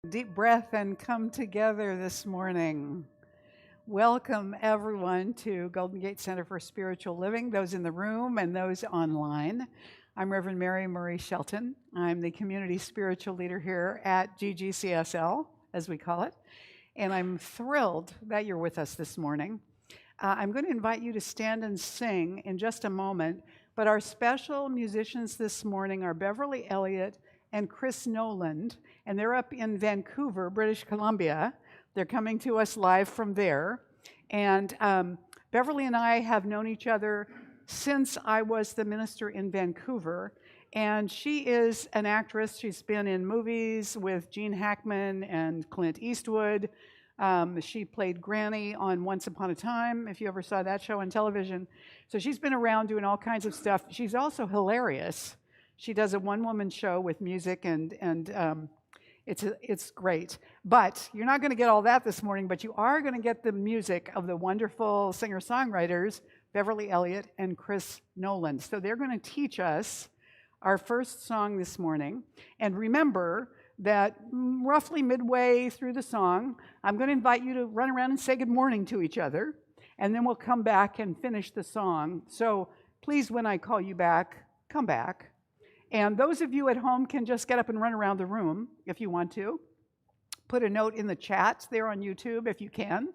Deep breath and come together this morning. Welcome everyone to Golden Gate Center for Spiritual Living, those in the room and those online. I'm Reverend Marie Shelton. I'm the community spiritual leader here at GGCSL, as we call it, and I'm thrilled that you're with us this morning. I'm going to invite you to stand and sing in just a moment, but our special musicians this morning are Beverly Elliott and Chris Noland, and they're up in Vancouver, British Columbia. They're coming to us live from there. And Beverly and I have known each other since I was the minister in Vancouver. And she is an actress. She's been in movies with Gene Hackman and Clint Eastwood. She played Granny on Once Upon a Time, if you ever saw that show on television. So she's been around doing all kinds of stuff. She's also hilarious. She does a one-woman show with music, and it's great. But you're not going to get all that this morning, but you are going to get the music of the wonderful singer-songwriters, Beverly Elliott and Chris Noland. So they're going to teach us our first song this morning. And remember that roughly midway through the song, I'm going to invite you to run around and say good morning to each other, and then we'll come back and finish the song. So please, when I call you back, come back. And those of you at home can just get up and run around the room if you want to. Put a note in the chat there on YouTube if you can.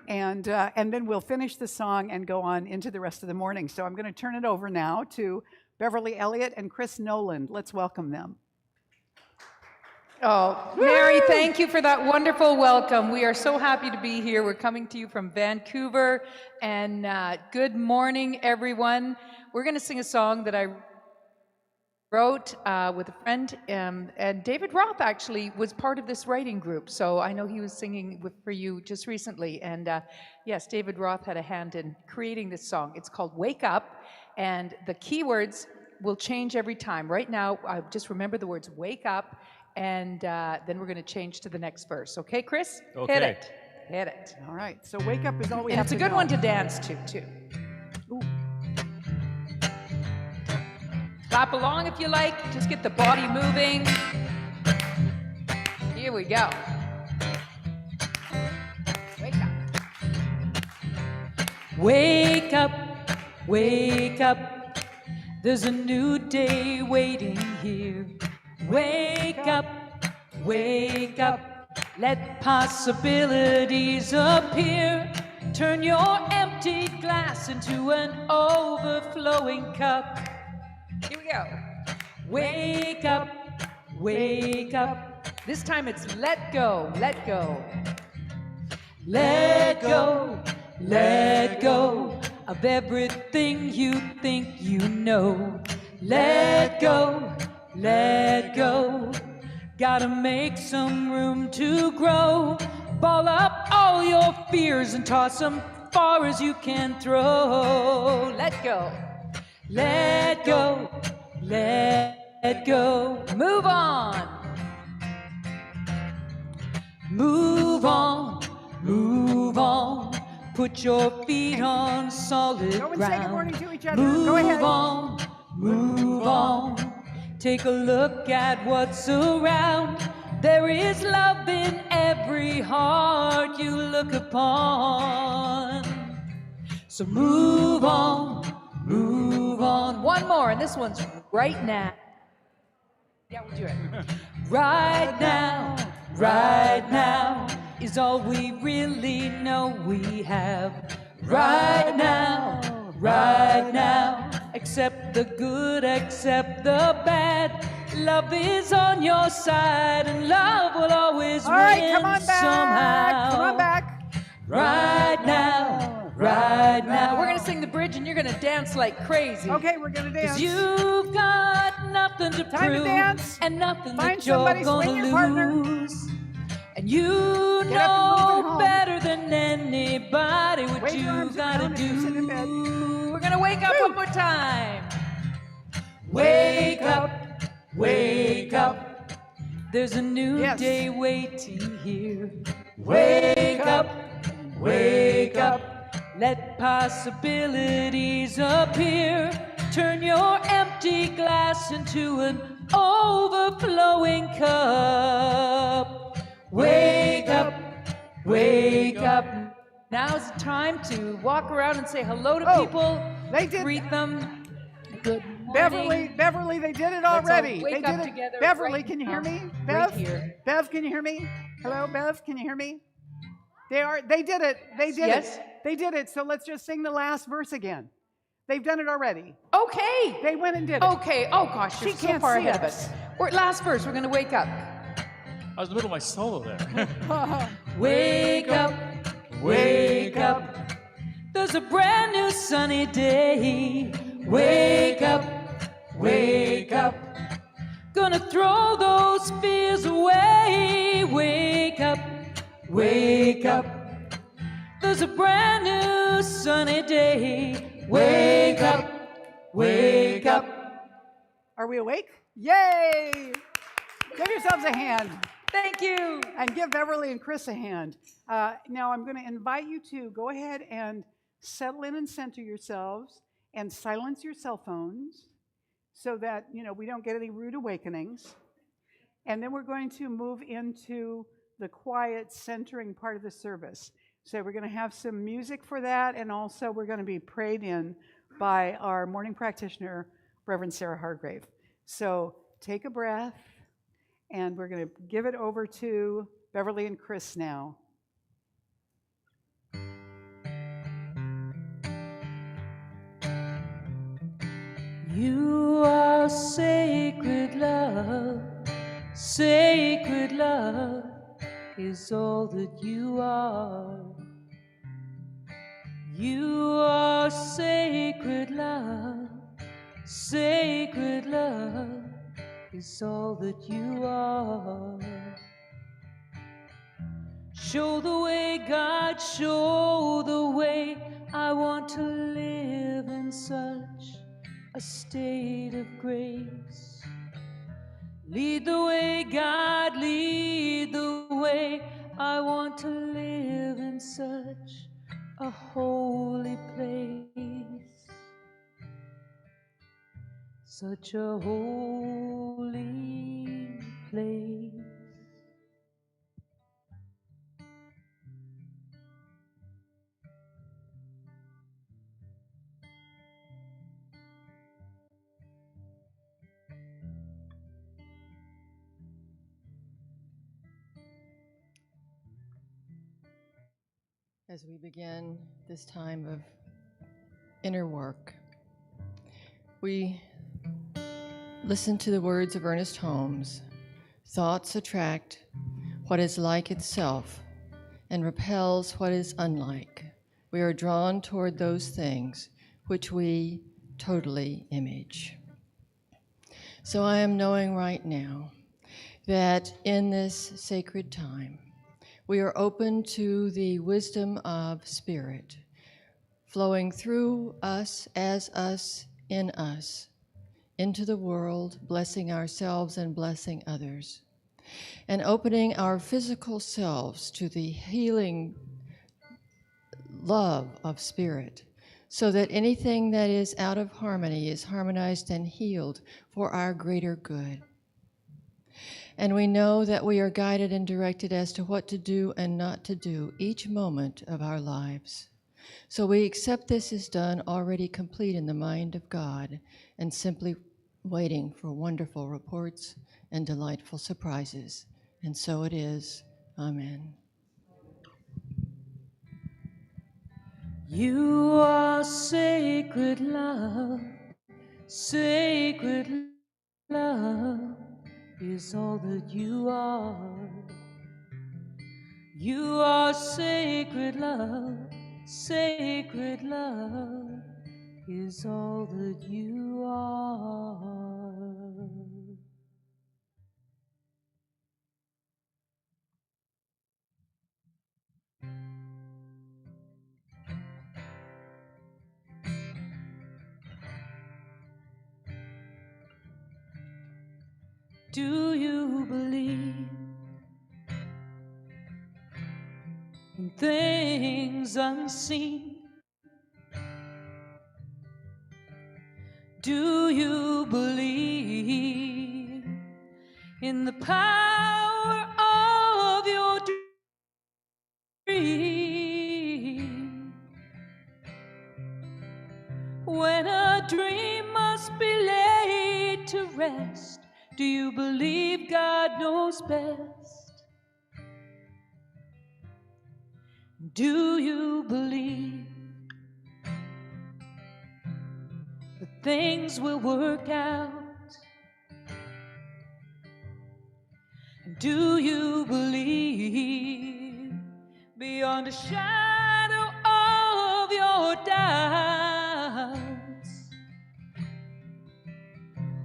And then we'll finish the song and go on into the rest of the morning. So I'm going to turn it over now to Beverly Elliott and Chris Noland. Let's welcome them. Oh, Mary, thank you for that wonderful welcome. We are so happy to be here. We're coming to you from Vancouver. And good morning, everyone. We're going to sing a song that I wrote with a friend, and David Roth actually was part of this writing group, so I know he was singing for you just recently, and yes, David Roth had a hand in creating this song. It's called Wake Up, and the keywords will change every time. Right now, just remember the words wake up, and then we're going to change to the next verse. Okay, Chris? Okay. Hit it. Hit it. All right, so wake up is all we And have to it's a good know. one to dance to, too. Ooh. Clap along if you like. Just get the body moving. Here we go. Wake up. Wake up, wake up. There's a new day waiting here. Wake up, wake up. Let possibilities appear. Turn your empty glass into an overflowing cup. Here we go. Wake up, wake up. This time it's let go, let go. Let go, let go of everything you think you know. Let go, let go. Gotta make some room to grow. Ball up all your fears and toss them far as you can throw. Let go. Let go, let go, move on. Move on, move on. Put your feet on solid Go and ground. say good morning to each other. Move Go ahead. on, move on. Take a look at what's around. There is love in every heart you look upon. So move on. Move on. One more, and this one's right now. Yeah, we'll do it. Right now is all we really know we have. Right now. Accept the good, accept the bad. Love is on your side, and love will always win. All right, come on back. Somehow. Come on back. Right now. Right now. We're going to sing the bridge and you're going to dance like crazy. Okay, we're going to dance. 'Cause you've got nothing to Time prove to dance. and nothing Find that you're somebody, going swing to your partner. lose. And you Get up and move it know home. better than anybody what Wave your arms you've got to around if you're sitting in bed. do. We're going to wake up one more time. Wake up, wake up. There's a new Yes. day waiting here. Wake up, wake up. Let possibilities appear. Turn your empty glass into an overflowing cup. wake up, wake up. Now's the time to walk around and say hello to people, they did. greet them. Good morning. Beverly, they did it Let's all already. wake they up did it. together Beverly, right can you hear now, me? right Bev, here. Bev, can you hear me? Hello, Bev, can you hear me? They did it. They did Yes. it. They did it. So let's just sing the last verse again. They've done it already. Okay. They went and did it. Okay. Oh gosh, She you're so can't far see ahead of us. us. Last verse, we're going to wake up. I was in the middle of my solo there. Wake up, wake up. There's a brand new sunny day. Wake up, wake up. Gonna throw those fears away. Wake up, wake up. There's a brand new sunny day. Wake up, wake up. Are we awake? Yay! Give yourselves a hand. Thank you. And give Beverly and Chris a hand. Now I'm going to invite you to go ahead and settle in and center yourselves and silence your cell phones so that we don't get any rude awakenings. And then we're going to move into the quiet centering part of the service. So we're going to have some music for that, and also we're going to be prayed in by our morning practitioner, Reverend Sarah Hargrave. So take a breath, and we're going to give it over to Beverly and Chris now. You are sacred love is all that you are. You are sacred love is all that you are. Show the way, God, show the way. I want to live in such a state of grace. Lead the way, God, lead the way. I want to live in such a holy place. Such a holy place. As we begin this time of inner work, we listen to the words of Ernest Holmes. Thoughts attract what is like itself and repels what is unlike. We are drawn toward those things which we totally image. So I am knowing right now that in this sacred time, we are open to the wisdom of Spirit, flowing through us, as us, in us, into the world, blessing ourselves and blessing others, and opening our physical selves to the healing love of Spirit, so that anything that is out of harmony is harmonized and healed for our greater good. And we know that we are guided and directed as to what to do and not to do each moment of our lives. So we accept this is done already complete in the mind of God and simply waiting for wonderful reports and delightful surprises. And so it is. Amen. You are sacred love is all that you are. You are sacred love is all that you are. Do you believe in things unseen? Do you believe in the power of your When a dream must be laid to rest, do you believe God knows best? Do you believe that things will work out? Do you believe beyond a shadow of your doubts?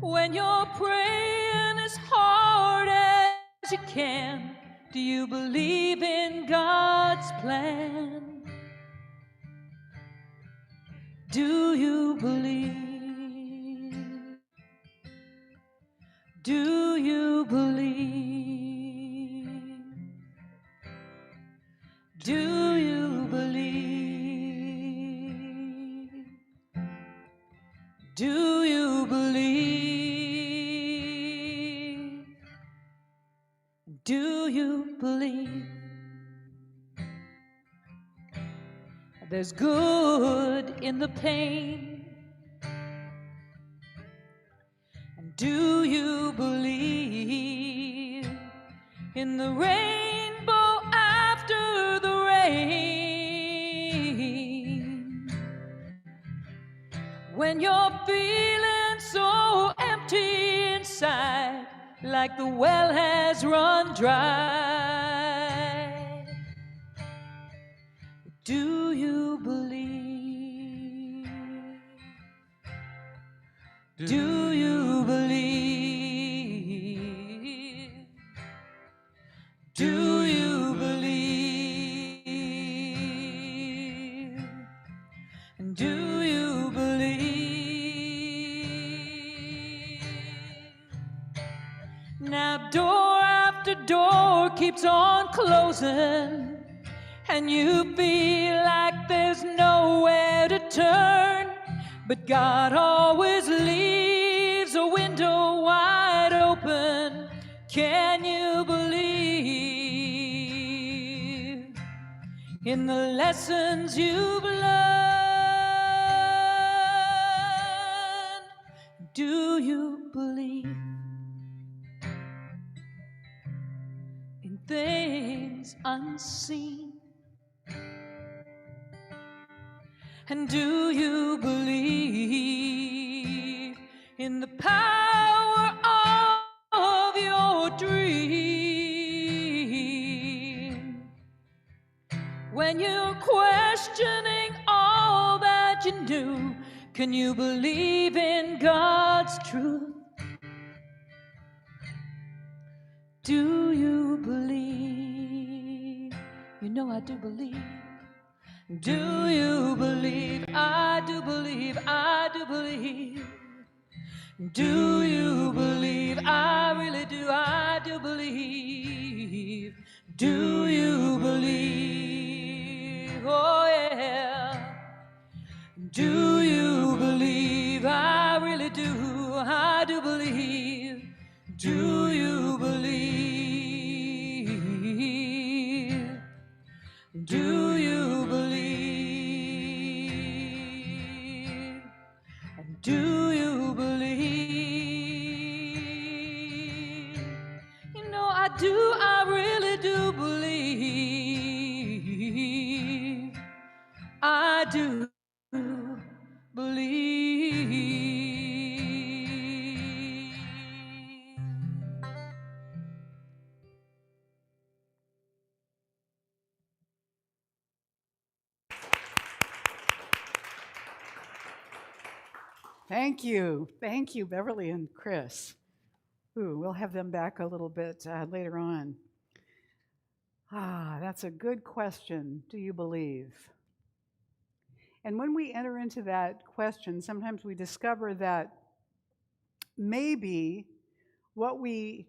When you're praying as hard as you can, do you believe in God's plan? Do you believe? Do you believe? Do you believe? Do you believe? Do you believe? There's good in the pain. And do you believe in the rainbow after the rain? When you're feeling so empty inside, like the well has run dry, do you believe? Do you believe? Do you believe? And do you believe? Now door after door keeps on closing, and you feel like there's nowhere to turn, but God always leaves a window wide open. Can you believe in the lessons you've learned? Do you believe in things unseen? And do you believe in the power of your dream? When you're questioning all that you knew, can you believe in God's truth? Do you believe? You know I do believe. Do you believe? I do believe, I do believe. Do you believe? I really do, I do believe. Do you believe? Oh yeah. Do you believe? I really do, I do believe. Do you believe? Do you believe? And do you believe? You know I do, I really do believe. I do believe. Thank you. Thank you, Beverly and Chris. Ooh, we'll have them back a little bit later on. That's a good question. Do you believe? And when we enter into that question, sometimes we discover that maybe what we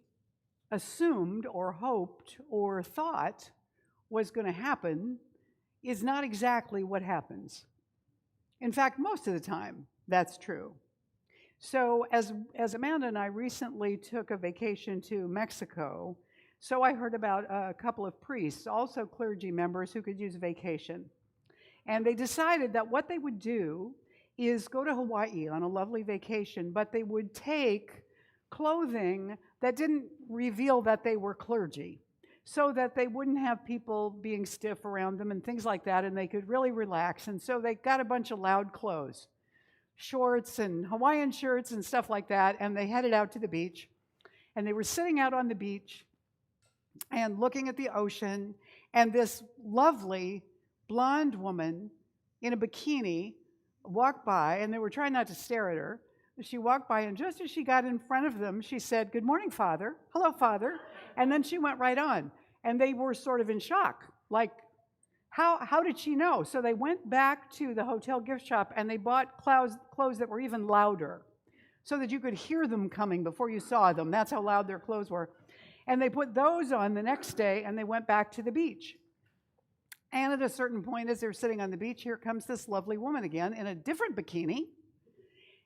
assumed or hoped or thought was going to happen is not exactly what happens. In fact, most of the time, that's true. So as Amanda and I recently took a vacation to Mexico, so I heard about a couple of priests, also clergy members, who could use a vacation. And they decided that what they would do is go to Hawaii on a lovely vacation, but they would take clothing that didn't reveal that they were clergy, so that they wouldn't have people being stiff around them and things like that, and they could really relax. And so they got a bunch of loud clothes, shorts and Hawaiian shirts and stuff like that, and they headed out to the beach. And they were sitting out on the beach and looking at the ocean, and this lovely blonde woman in a bikini walked by, and they were trying not to stare at her. She walked by, and just as she got in front of them, she said, "Good morning, Father. Hello, Father." And then she went right on. And they were sort of in shock. Like, how did she know? So they went back to the hotel gift shop, and they bought clothes that were even louder so that you could hear them coming before you saw them. That's how loud their clothes were. And they put those on the next day, and they went back to the beach. And at a certain point, as they're sitting on the beach, here comes this lovely woman again in a different bikini.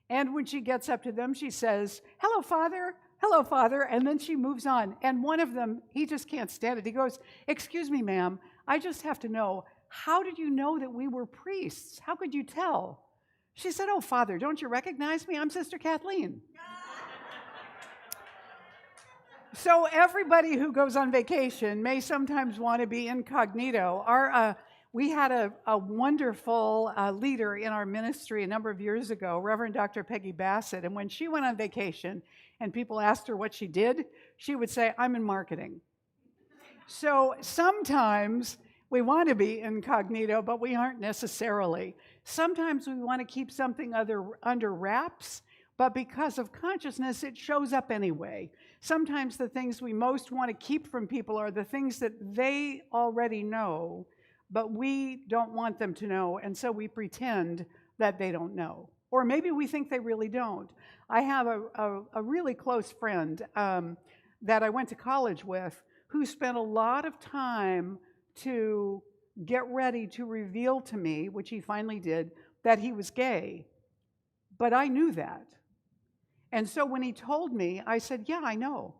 And when she gets up to them, she says, "Hello, Father. Hello, Father." And then she moves on. And one of them, he just can't stand it. He goes, "Excuse me, ma'am, I just have to know, how did you know that we were priests? How could you tell?" She said, "Oh, Father, don't you recognize me? I'm Sister Kathleen." So everybody who goes on vacation may sometimes want to be incognito. We had a wonderful leader in our ministry a number of years ago, Reverend Dr. Peggy Bassett, and when she went on vacation and people asked her what she did, she would say, "I'm in marketing." So sometimes we want to be incognito, but we aren't necessarily. Sometimes we want to keep something under wraps, but because of consciousness, it shows up anyway. Sometimes the things we most want to keep from people are the things that they already know, but we don't want them to know, and so we pretend that they don't know. Or maybe we think they really don't. I have a really close friend that I went to college with who spent a lot of time to get ready to reveal to me, which he finally did, that he was gay. But I knew that. And so when he told me, I said, "Yeah, I know."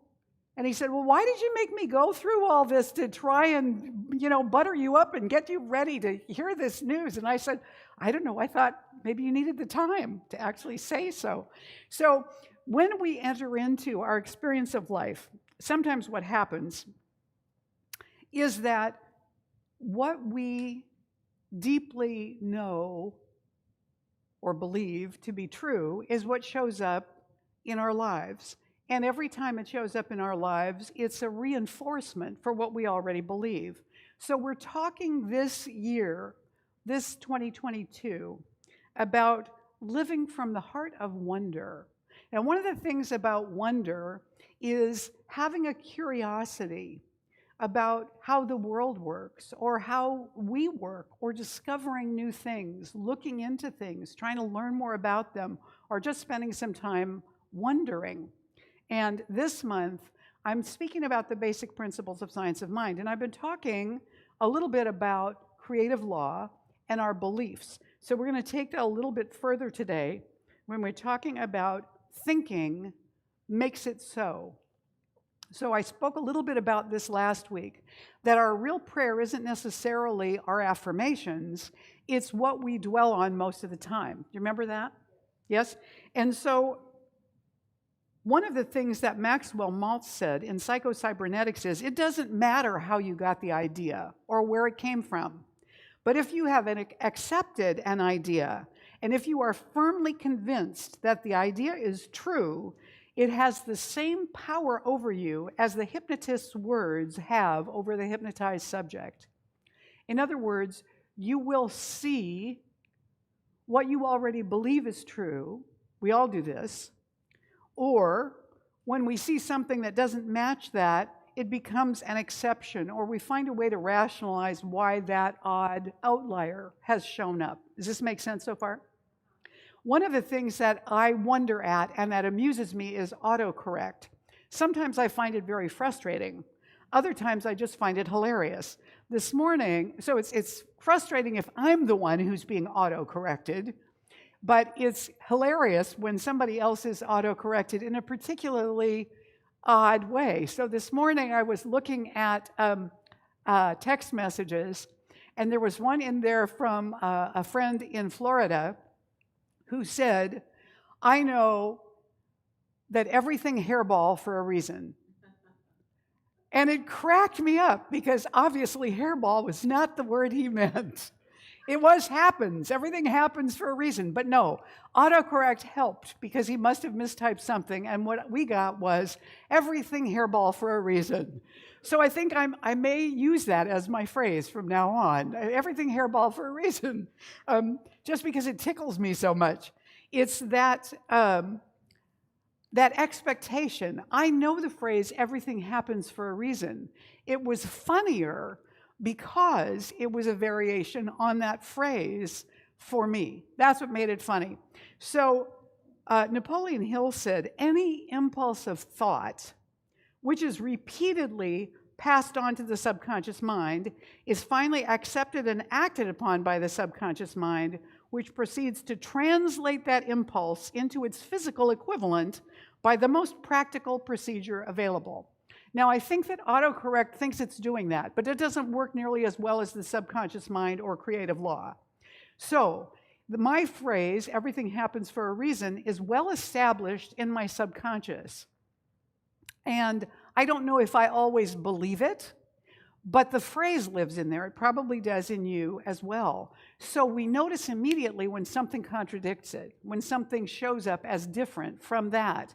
And he said, "Well, why did you make me go through all this to try and, butter you up and get you ready to hear this news?" And I said, "I don't know. I thought maybe you needed the time to actually say so." So when we enter into our experience of life, sometimes what happens is that what we deeply know or believe to be true is what shows up in our lives. And every time it shows up in our lives, it's a reinforcement for what we already believe. So we're talking this year, this 2022, about living from the heart of wonder. And one of the things about wonder is having a curiosity about how the world works, or how we work, or discovering new things, looking into things, trying to learn more about them, or just spending some time wondering. And this month, I'm speaking about the basic principles of science of mind. And I've been talking a little bit about creative law and our beliefs. So we're going to take that a little bit further today when we're talking about thinking makes it so. So I spoke a little bit about this last week, that our real prayer isn't necessarily our affirmations, it's what we dwell on most of the time. Do you remember that? Yes? And so one of the things that Maxwell Maltz said in Psychocybernetics is, it doesn't matter how you got the idea or where it came from, but if you have accepted an idea, and if you are firmly convinced that the idea is true, it has the same power over you as the hypnotist's words have over the hypnotized subject. In other words, you will see what you already believe is true. We all do this. Or when we see something that doesn't match that, it becomes an exception, or we find a way to rationalize why that odd outlier has shown up. Does this make sense so far? One of the things that I wonder at and that amuses me is autocorrect. Sometimes I find it very frustrating. Other times I just find it hilarious. This morning, so it's frustrating if I'm the one who's being autocorrected, but it's hilarious when somebody else is autocorrected in a particularly odd way. So this morning I was looking at text messages, and there was one in there from a friend in Florida who said, I know that everything hairball for a reason. And it cracked me up because obviously hairball was not the word he meant. It was happens. Everything happens for a reason. But no, autocorrect helped because he must have mistyped something. And what we got was everything hairball for a reason. So I think I may use that as my phrase from now on. Everything hairball for a reason. Just because it tickles me so much. It's that expectation. I know the phrase, everything happens for a reason. It was funnier because it was a variation on that phrase for me. That's what made it funny. So Napoleon Hill said, any impulse of thought, which is repeatedly passed on to the subconscious mind, is finally accepted and acted upon by the subconscious mind, which proceeds to translate that impulse into its physical equivalent by the most practical procedure available. Now, I think that autocorrect thinks it's doing that, but it doesn't work nearly as well as the subconscious mind or creative law. So, my phrase, everything happens for a reason, is well established in my subconscious. And I don't know if I always believe it, but the phrase lives in there. It probably does in you as well. So we notice immediately when something contradicts it, when something shows up as different from that.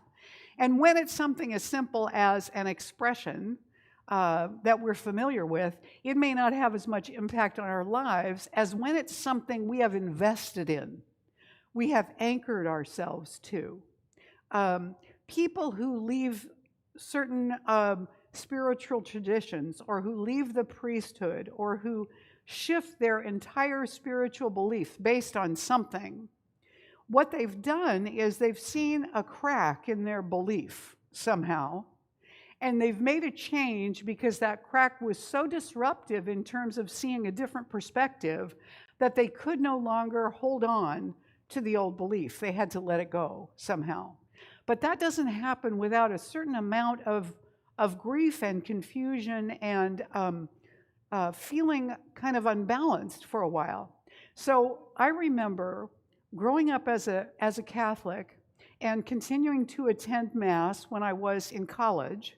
And when it's something as simple as an expression that we're familiar with, it may not have as much impact on our lives as when it's something we have invested in, we have anchored ourselves to. People who leave certain spiritual traditions, or who leave the priesthood, or who shift their entire spiritual belief based on something, what they've done is they've seen a crack in their belief somehow, and they've made a change because that crack was so disruptive in terms of seeing a different perspective that they could no longer hold on to the old belief. They had to let it go somehow. But that doesn't happen without a certain amount of grief and confusion and feeling kind of unbalanced for a while. So I remember growing up as a Catholic and continuing to attend Mass when I was in college,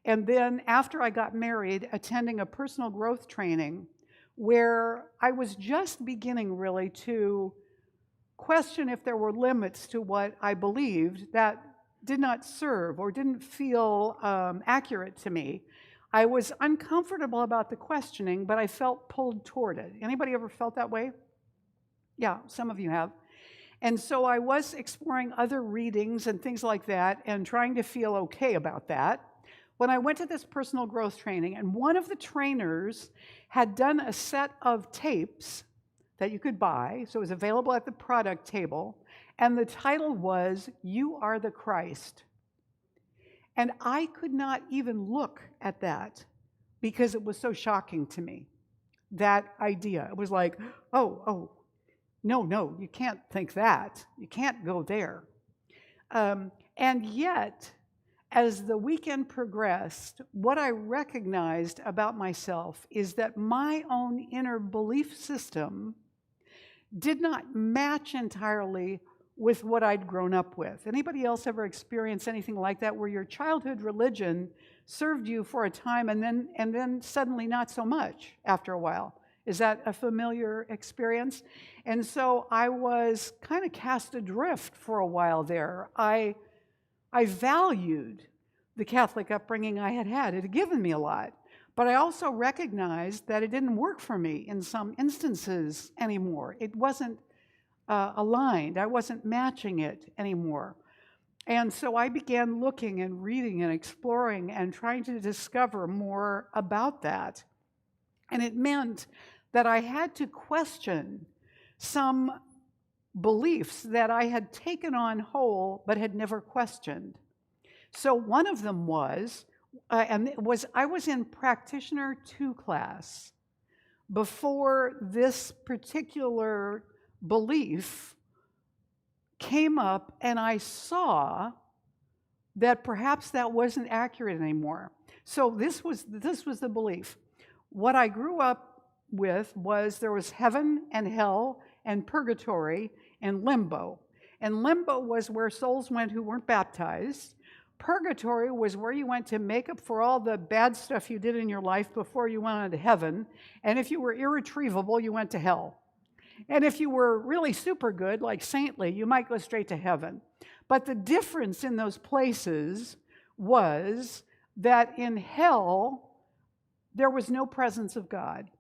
and then after I got married, attending a personal growth training where I was just beginning really to question if there were limits to what I believed that did not serve or didn't feel accurate to me. I was uncomfortable about the questioning, but I felt pulled toward it. Anybody ever felt that way? Yeah, some of you have. And so I was exploring other readings and things like that and trying to feel okay about that when I went to this personal growth training, and one of the trainers had done a set of tapes that you could buy, so it was available at the product table, and the title was, You Are the Christ. And I could not even look at that because it was so shocking to me, that idea. It was like, oh, no, you can't think that. You can't go there. And yet, as the weekend progressed, what I recognized about myself is that my own inner belief system did not match entirely with what I'd grown up with. Anybody else ever experience anything like that, where your childhood religion served you for a time and then suddenly not so much after a while? Is that a familiar experience? And so I was kind of cast adrift for a while there. I valued the Catholic upbringing I had had. It had given me a lot. But I also recognized that it didn't work for me in some instances anymore. It wasn't aligned. I wasn't matching it anymore. And so I began looking and reading and exploring and trying to discover more about that. And it meant that I had to question some beliefs that I had taken on whole but had never questioned. So one of them was, I was in Practitioner 2 class before this particular belief came up, and I saw that perhaps that wasn't accurate anymore. So this was the belief. What I grew up with was there was heaven and hell and purgatory and limbo. And limbo was where souls went who weren't baptized. Purgatory was where you went to make up for all the bad stuff you did in your life before you went on to heaven. And if you were irretrievable, you went to hell. And if you were really super good, like saintly, you might go straight to heaven. But the difference in those places was that in hell, there was no presence of God.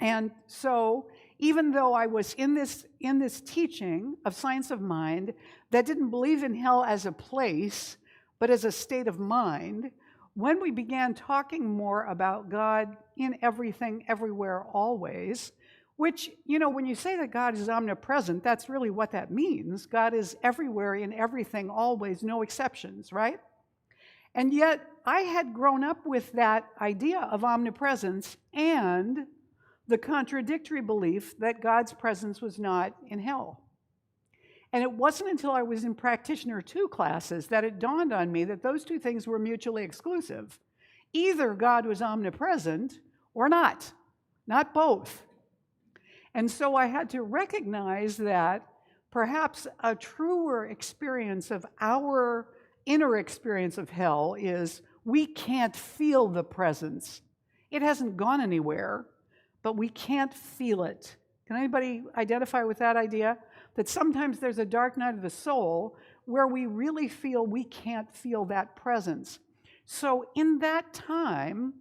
And so, even though I was in this teaching of science of mind that didn't believe in hell as a place, but as a state of mind, when we began talking more about God in everything, everywhere, always, which, you know, when you say that God is omnipresent, that's really what that means. God is everywhere, in everything, always, no exceptions, right? And yet, I had grown up with that idea of omnipresence and the contradictory belief that God's presence was not in hell. And it wasn't until I was in Practitioner 2 classes that it dawned on me that those two things were mutually exclusive. Either God was omnipresent or not both. And so I had to recognize that perhaps a truer experience of our inner experience of hell is we can't feel the presence. It hasn't gone anywhere, but we can't feel it. Can anybody identify with that idea? That sometimes there's a dark night of the soul where we really feel we can't feel that presence. So in that time,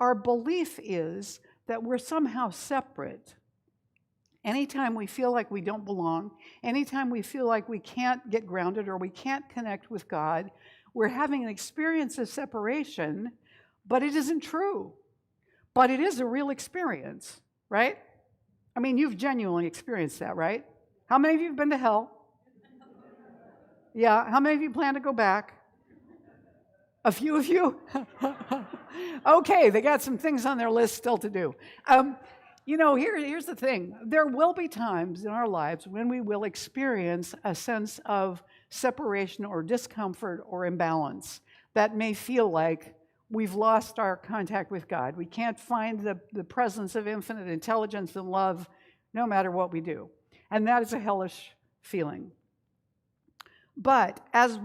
our belief is that we're somehow separate. Anytime we feel like we don't belong, anytime we feel like we can't get grounded or we can't connect with God, we're having an experience of separation, but it isn't true. But it is a real experience, right? I mean, you've genuinely experienced that, right? How many of you have been to hell? Yeah, how many of you plan to go back? A few of you? Okay, they got some things on their list still to do. You know, here's the thing. There will be times in our lives when we will experience a sense of separation or discomfort or imbalance that may feel like we've lost our contact with God. We can't find the presence of infinite intelligence and love no matter what we do. And that is a hellish feeling. But as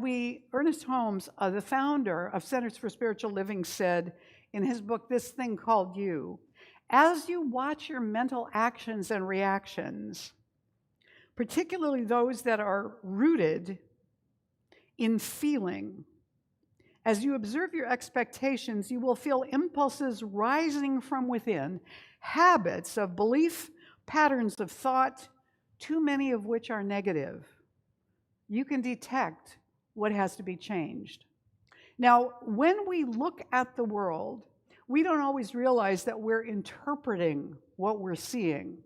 Ernest Holmes, the founder of Centers for Spiritual Living, said in his book, This Thing Called You, as you watch your mental actions and reactions, particularly those that are rooted in feeling, as you observe your expectations, you will feel impulses rising from within, habits of belief, patterns of thought, too many of which are negative. You can detect what has to be changed. Now, when we look at the world, we don't always realize that we're interpreting what we're seeing.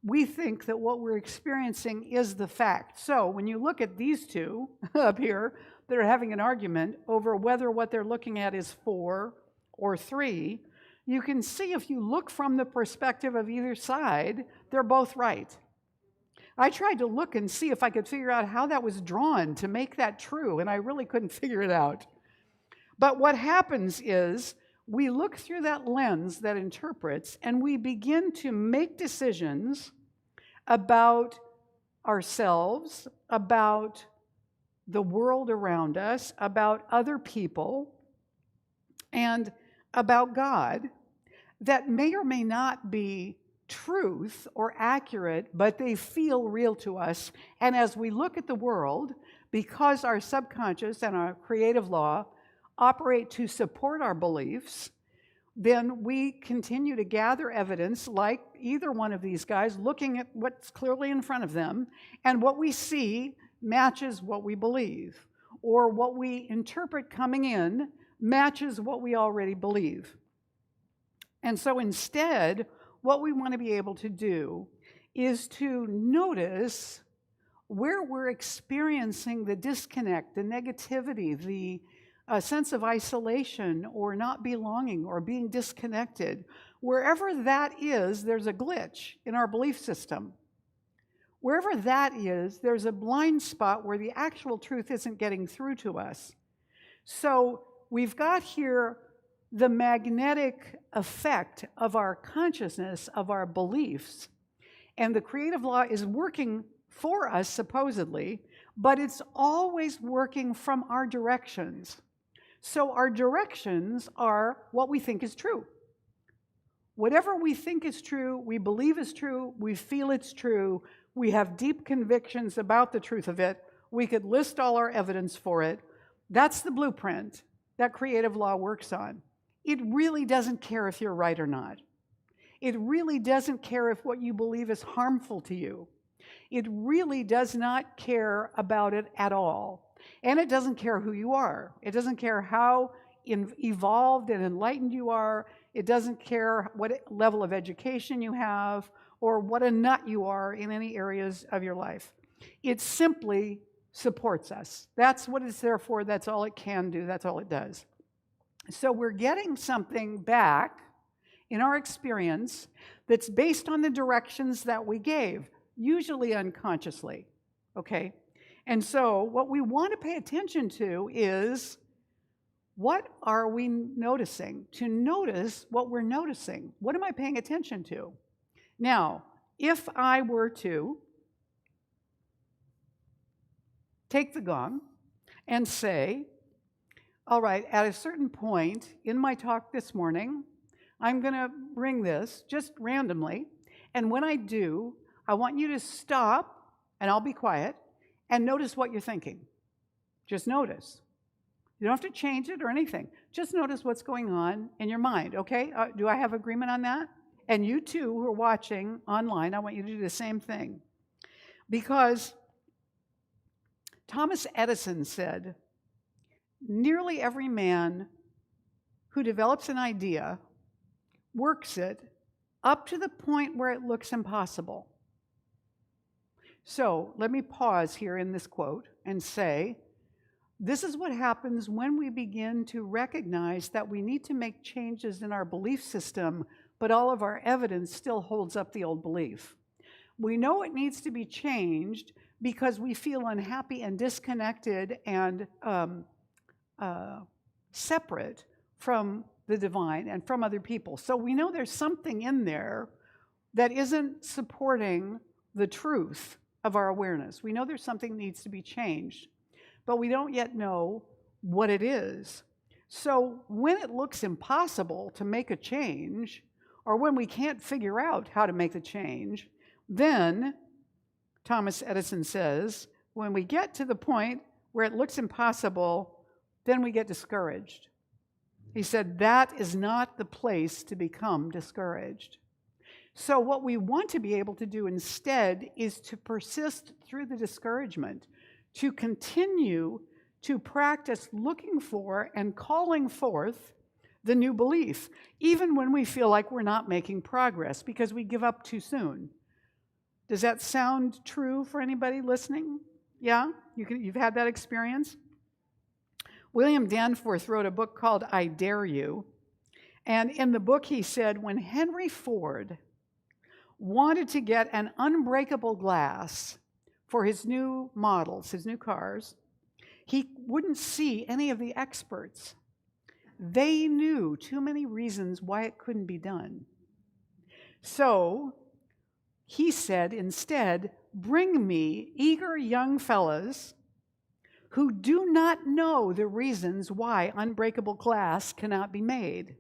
We think that what we're experiencing is the fact. So when you look at these two up here that are having an argument over whether what they're looking at is 4 or 3, you can see if you look from the perspective of either side, they're both right. I tried to look and see if I could figure out how that was drawn to make that true, and I really couldn't figure it out. But what happens is we look through that lens that interprets, and we begin to make decisions about ourselves, about the world around us, about other people, and about God that may or may not be truth or accurate, but they feel real to us. And as we look at the world, because our subconscious and our creative law operate to support our beliefs, then we continue to gather evidence like either one of these guys, looking at what's clearly in front of them, and what we see matches what we believe, or what we interpret coming in matches what we already believe. And so instead, what we want to be able to do is to notice where we're experiencing the disconnect, the negativity, the sense of isolation or not belonging or being disconnected. Wherever that is, there's a glitch in our belief system. Wherever that is, there's a blind spot where the actual truth isn't getting through to us. So we've got here the magnetic effect of our consciousness, of our beliefs, and the creative law is working for us, supposedly, but it's always working from our directions. So our directions are what we think is true. Whatever we think is true, we believe is true, we feel it's true, we have deep convictions about the truth of it, we could list all our evidence for it. That's the blueprint that creative law works on. It really doesn't care if you're right or not. It really doesn't care if what you believe is harmful to you. It really does not care about it at all. And it doesn't care who you are. It doesn't care how evolved and enlightened you are. It doesn't care what level of education you have or what a nut you are in any areas of your life. It simply supports us. That's what it's there for. That's all it can do. That's all it does. So we're getting something back in our experience that's based on the directions that we gave, usually unconsciously, okay? And so what we want to pay attention to is, what are we noticing? To notice what we're noticing. What am I paying attention to? Now, if I were to take the gong and say, all right, at a certain point in my talk this morning, I'm going to bring this just randomly, and when I do, I want you to stop, and I'll be quiet, and notice what you're thinking. Just notice. You don't have to change it or anything. Just notice what's going on in your mind, okay? Do I have agreement on that? And you too, who are watching online, I want you to do the same thing. Because Thomas Edison said, nearly every man who develops an idea works it up to the point where it looks impossible. So let me pause here in this quote and say, this is what happens when we begin to recognize that we need to make changes in our belief system, but all of our evidence still holds up the old belief. We know it needs to be changed because we feel unhappy and disconnected and separate from the divine and from other people. So we know there's something in there that isn't supporting the truth of our awareness. We know there's something that needs to be changed, but we don't yet know what it is. So when it looks impossible to make a change, or when we can't figure out how to make the change, then, Thomas Edison says, when we get to the point where it looks impossible, then we get discouraged. He said, that is not the place to become discouraged. So what we want to be able to do instead is to persist through the discouragement, to continue to practice looking for and calling forth the new belief, even when we feel like we're not making progress because we give up too soon. Does that sound true for anybody listening? Yeah? You've had that experience? William Danforth wrote a book called I Dare You, and in the book he said, when Henry Ford wanted to get an unbreakable glass for his new models, his new cars, he wouldn't see any of the experts. They knew too many reasons why it couldn't be done. So he said instead, bring me eager young fellows who do not know the reasons why unbreakable glass cannot be made.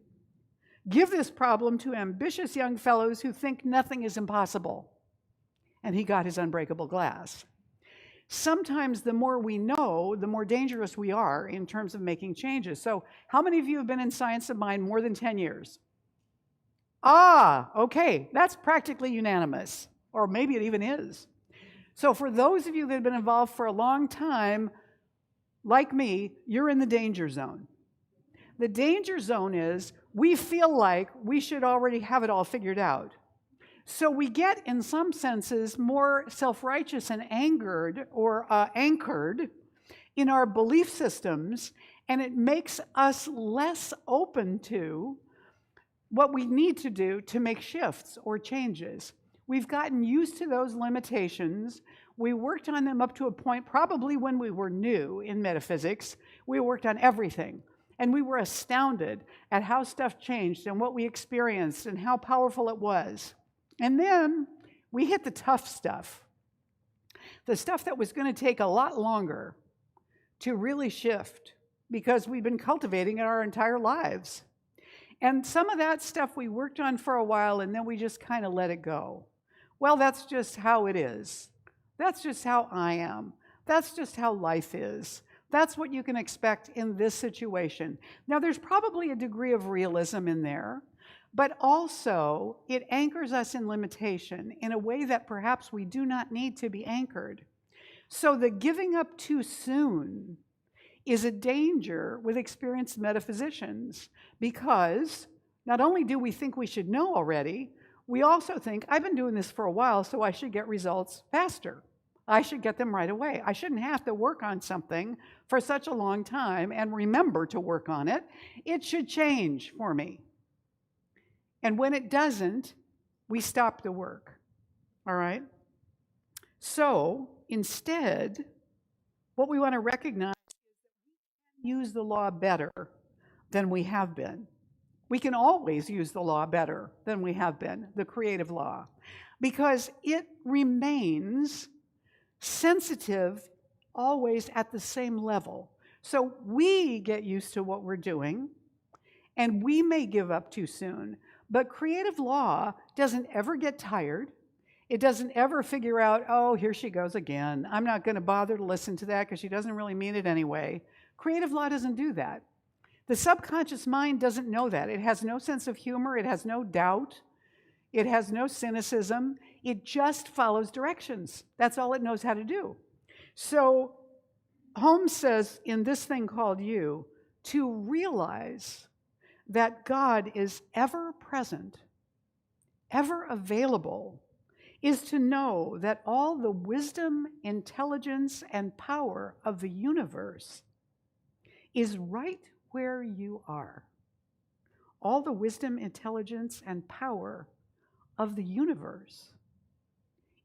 Give this problem to ambitious young fellows who think nothing is impossible. And he got his unbreakable glass. Sometimes the more we know, the more dangerous we are in terms of making changes. So how many of you have been in Science of Mind more than 10 years? Ah, okay, that's practically unanimous, or maybe it even is. So for those of you that have been involved for a long time, like me, you're in the danger zone. The danger zone is we feel like we should already have it all figured out. So we get, in some senses, more self-righteous and angered or anchored in our belief systems, and it makes us less open to what we need to do to make shifts or changes. We've gotten used to those limitations. We worked on them up to a point, probably when we were new in metaphysics. We worked on everything. And we were astounded at how stuff changed and what we experienced and how powerful it was. And then we hit the tough stuff. the stuff that was going to take a lot longer to really shift because we've been cultivating it our entire lives. And some of that stuff we worked on for a while and then we just kind of let it go. Well, that's just how it is. That's just how I am. That's just how life is. That's what you can expect in this situation. Now, there's probably a degree of realism in there, but also it anchors us in limitation in a way that perhaps we do not need to be anchored. So the giving up too soon is a danger with experienced metaphysicians, because not only do we think we should know already, we also think, I've been doing this for a while, so I should get results faster. I should get them right away. I shouldn't have to work on something for such a long time and remember to work on it. It should change for me. And when it doesn't, we stop the work. All right? So instead, what we want to recognize is that we can use the law better than we have been. We can always use the law better than we have been, the creative law, because it remains sensitive always at the same level. So we get used to what we're doing, and we may give up too soon, but creative law doesn't ever get tired. It doesn't ever figure out, oh, here she goes again. I'm not going to bother to listen to that because she doesn't really mean it anyway. Creative law doesn't do that. The subconscious mind doesn't know that. It has no sense of humor. It has no doubt. It has no cynicism. It just follows directions. That's all it knows how to do. So Holmes says in this thing called you, to realize that God is ever present, ever available, is to know that all the wisdom, intelligence, and power of the universe is right where you are. All the wisdom, intelligence, and power of the universe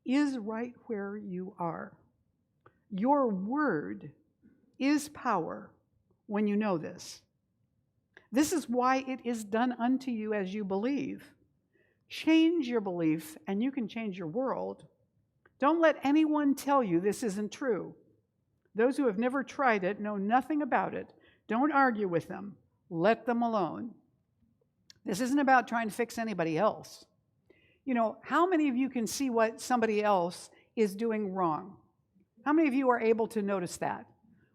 is right where you are. Your word is power when you know this. This is why it is done unto you as you believe. Change your belief and you can change your world. Don't let anyone tell you this isn't true. Those who have never tried it know nothing about it. Don't argue with them. Let them alone. This isn't about trying to fix anybody else. You know, how many of you can see what somebody else is doing wrong? How many of you are able to notice that?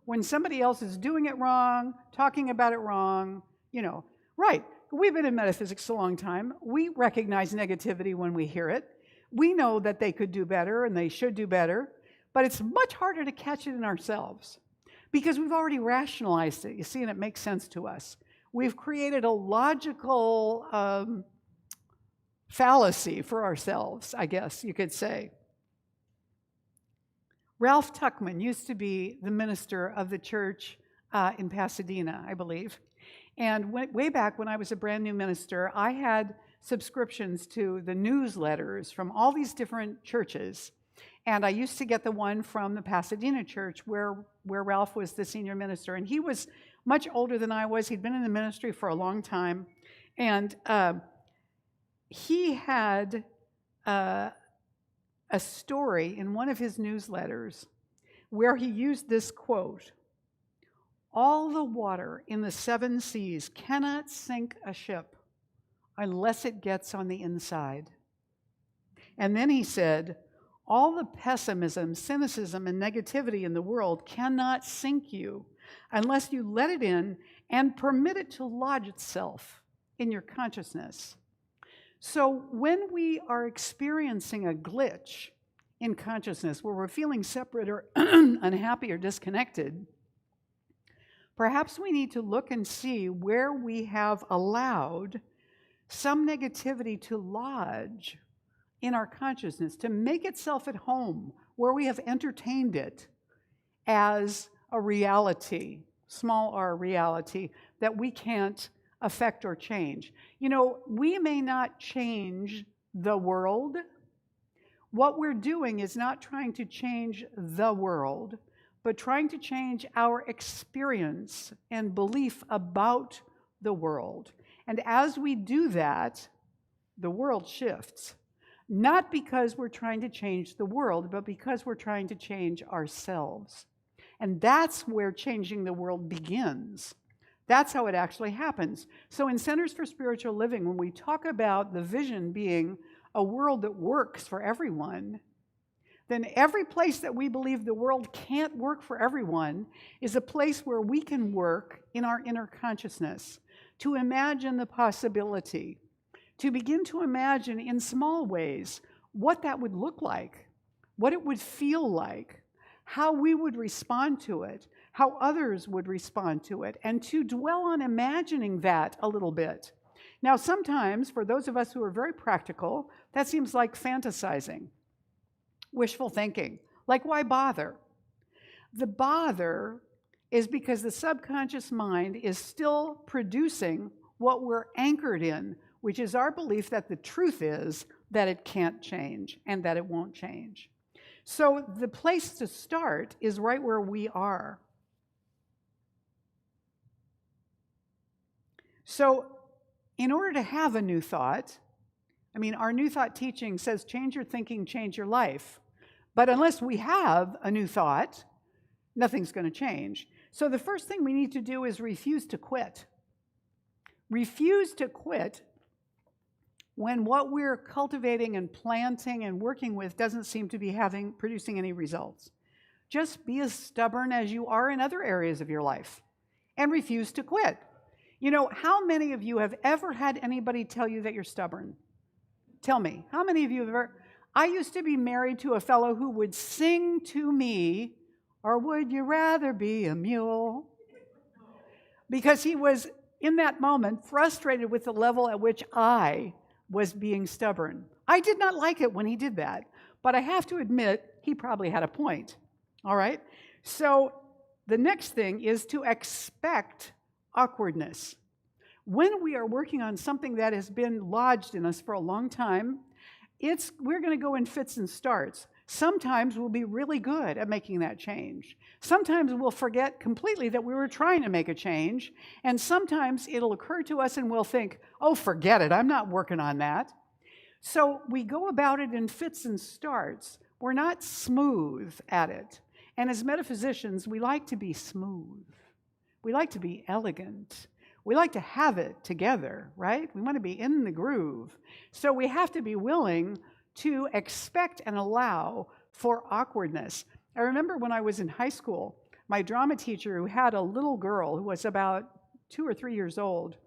When somebody else is doing it wrong, talking about it wrong, you know, right. We've been in metaphysics a long time. We recognize negativity when we hear it. We know that they could do better and they should do better, but it's much harder to catch it in ourselves because we've already rationalized it, you see, and it makes sense to us. We've created a logical fallacy for ourselves, I guess you could say. Ralph Tuckman used to be the minister of the church in Pasadena, I believe. And way back when I was a brand new minister, I had subscriptions to the newsletters from all these different churches. And I used to get the one from the Pasadena church where Ralph was the senior minister. And he was much older than I was. He'd been in the ministry for a long time. And he had a story in one of his newsletters where he used this quote: "All the water in the 7 seas cannot sink a ship unless it gets on the inside." And then he said, "All the pessimism, cynicism, and negativity in the world cannot sink you unless you let it in and permit it to lodge itself in your consciousness." So when we are experiencing a glitch in consciousness where we're feeling separate or unhappy or disconnected, perhaps we need to look and see where we have allowed some negativity to lodge in our consciousness, to make itself at home, where we have entertained it as a reality, small r reality, that we can't affect or change. You know, we may not change the world. What we're doing is not trying to change the world, but trying to change our experience and belief about the world. And as we do that, the world shifts. Not because we're trying to change the world, but because we're trying to change ourselves. And that's where changing the world begins. That's how it actually happens. So in Centers for Spiritual Living, when we talk about the vision being a world that works for everyone, then every place that we believe the world can't work for everyone is a place where we can work in our inner consciousness to imagine the possibility, to begin to imagine in small ways what that would look like, what it would feel like, how we would respond to it, how others would respond to it, and to dwell on imagining that a little bit. Now, sometimes, for those of us who are very practical, that seems like fantasizing, wishful thinking. Like, why bother? The bother is because the subconscious mind is still producing what we're anchored in, which is our belief that the truth is that it can't change and that it won't change. So the place to start is right where we are. So in order to have a new thought, our new thought teaching says change your thinking, change your life. But unless we have a new thought, nothing's going to change. So the first thing we need to do is refuse to quit. Refuse to quit when what we're cultivating and planting and working with doesn't seem to be producing any results. Just be as stubborn as you are in other areas of your life and refuse to quit. How many of you have ever had anybody tell you that you're stubborn? Tell me, how many of you have ever? I used to be married to a fellow who would sing to me, "Or would you rather be a mule?" Because he was, in that moment, frustrated with the level at which I was being stubborn. I did not like it when he did that, but I have to admit, he probably had a point. All right? So the next thing is to expect awkwardness. When we are working on something that has been lodged in us for a long time, we're going to go in fits and starts. Sometimes we'll be really good at making that change. Sometimes we'll forget completely that we were trying to make a change. And sometimes it'll occur to us and we'll think, oh, forget it, I'm not working on that. So we go about it in fits and starts. We're not smooth at it. And as metaphysicians, we like to be smooth. We like to be elegant. We like to have it together, right? We want to be in the groove. So we have to be willing to expect and allow for awkwardness. I remember when I was in high school, my drama teacher, who had a little girl who was about 2 or 3 years old,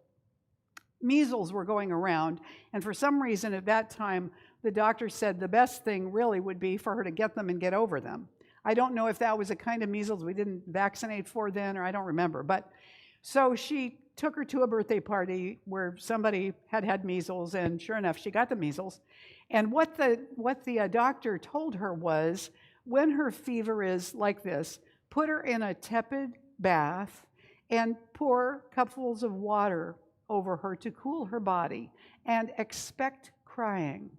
measles were going around, and for some reason at that time, the doctor said the best thing really would be for her to get them and get over them. I don't know if that was a kind of measles we didn't vaccinate for then, or I don't remember. But so she took her to a birthday party where somebody had measles, and sure enough, she got the measles. And what the doctor told her was, when her fever is like this, put her in a tepid bath and pour cupfuls of water over her to cool her body, and expect crying.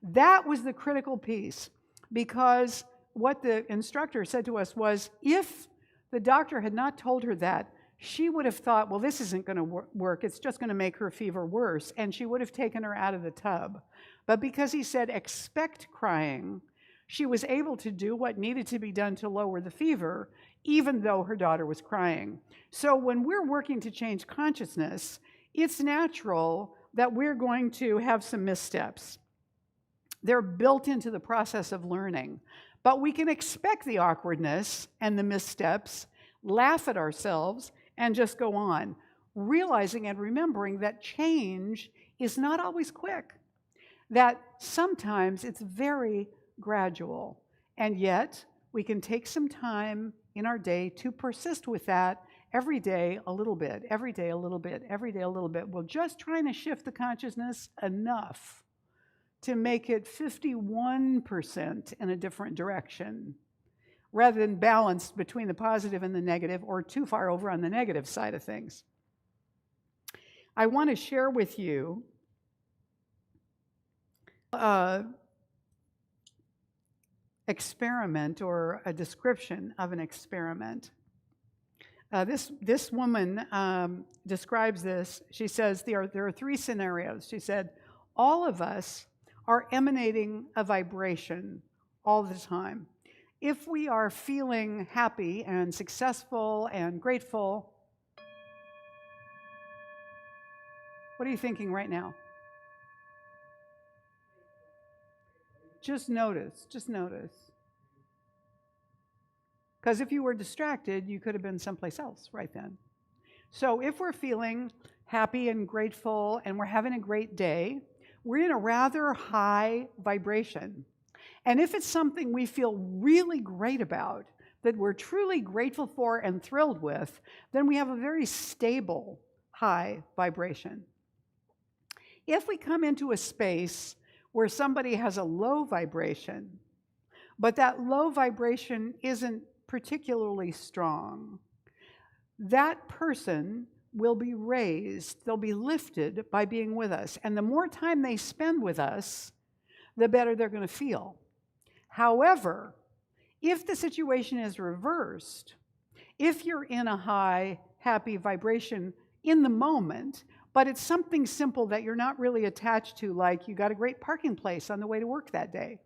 That was the critical piece, because what the instructor said to us was, if the doctor had not told her that, she would have thought, well, this isn't going to work. It's just going to make her fever worse. And she would have taken her out of the tub. But because he said, expect crying, she was able to do what needed to be done to lower the fever, even though her daughter was crying. So when we're working to change consciousness, it's natural that we're going to have some missteps. They're built into the process of learning. But we can expect the awkwardness and the missteps, laugh at ourselves, and just go on, realizing and remembering that change is not always quick, that sometimes it's very gradual, and yet we can take some time in our day to persist with that every day a little bit, every day a little bit, every day a little bit. We're just trying to shift the consciousness enough to make it 51% in a different direction, rather than balanced between the positive and the negative, or too far over on the negative side of things. I want to share with you an experiment, or a description of an experiment. This woman describes this. She says there are 3 scenarios. She said, all of us are emanating a vibration all the time. If we are feeling happy and successful and grateful, what are you thinking right now? Just notice, just notice. Because if you were distracted, you could have been someplace else right then. So if we're feeling happy and grateful and we're having a great day, we're in a rather high vibration. And if it's something we feel really great about, that we're truly grateful for and thrilled with, then we have a very stable high vibration. If we come into a space where somebody has a low vibration, but that low vibration isn't particularly strong, that person will be raised, they'll be lifted by being with us. And the more time they spend with us, the better they're going to feel. However, if the situation is reversed, if you're in a high, happy vibration in the moment, but it's something simple that you're not really attached to, like you got a great parking place on the way to work that day,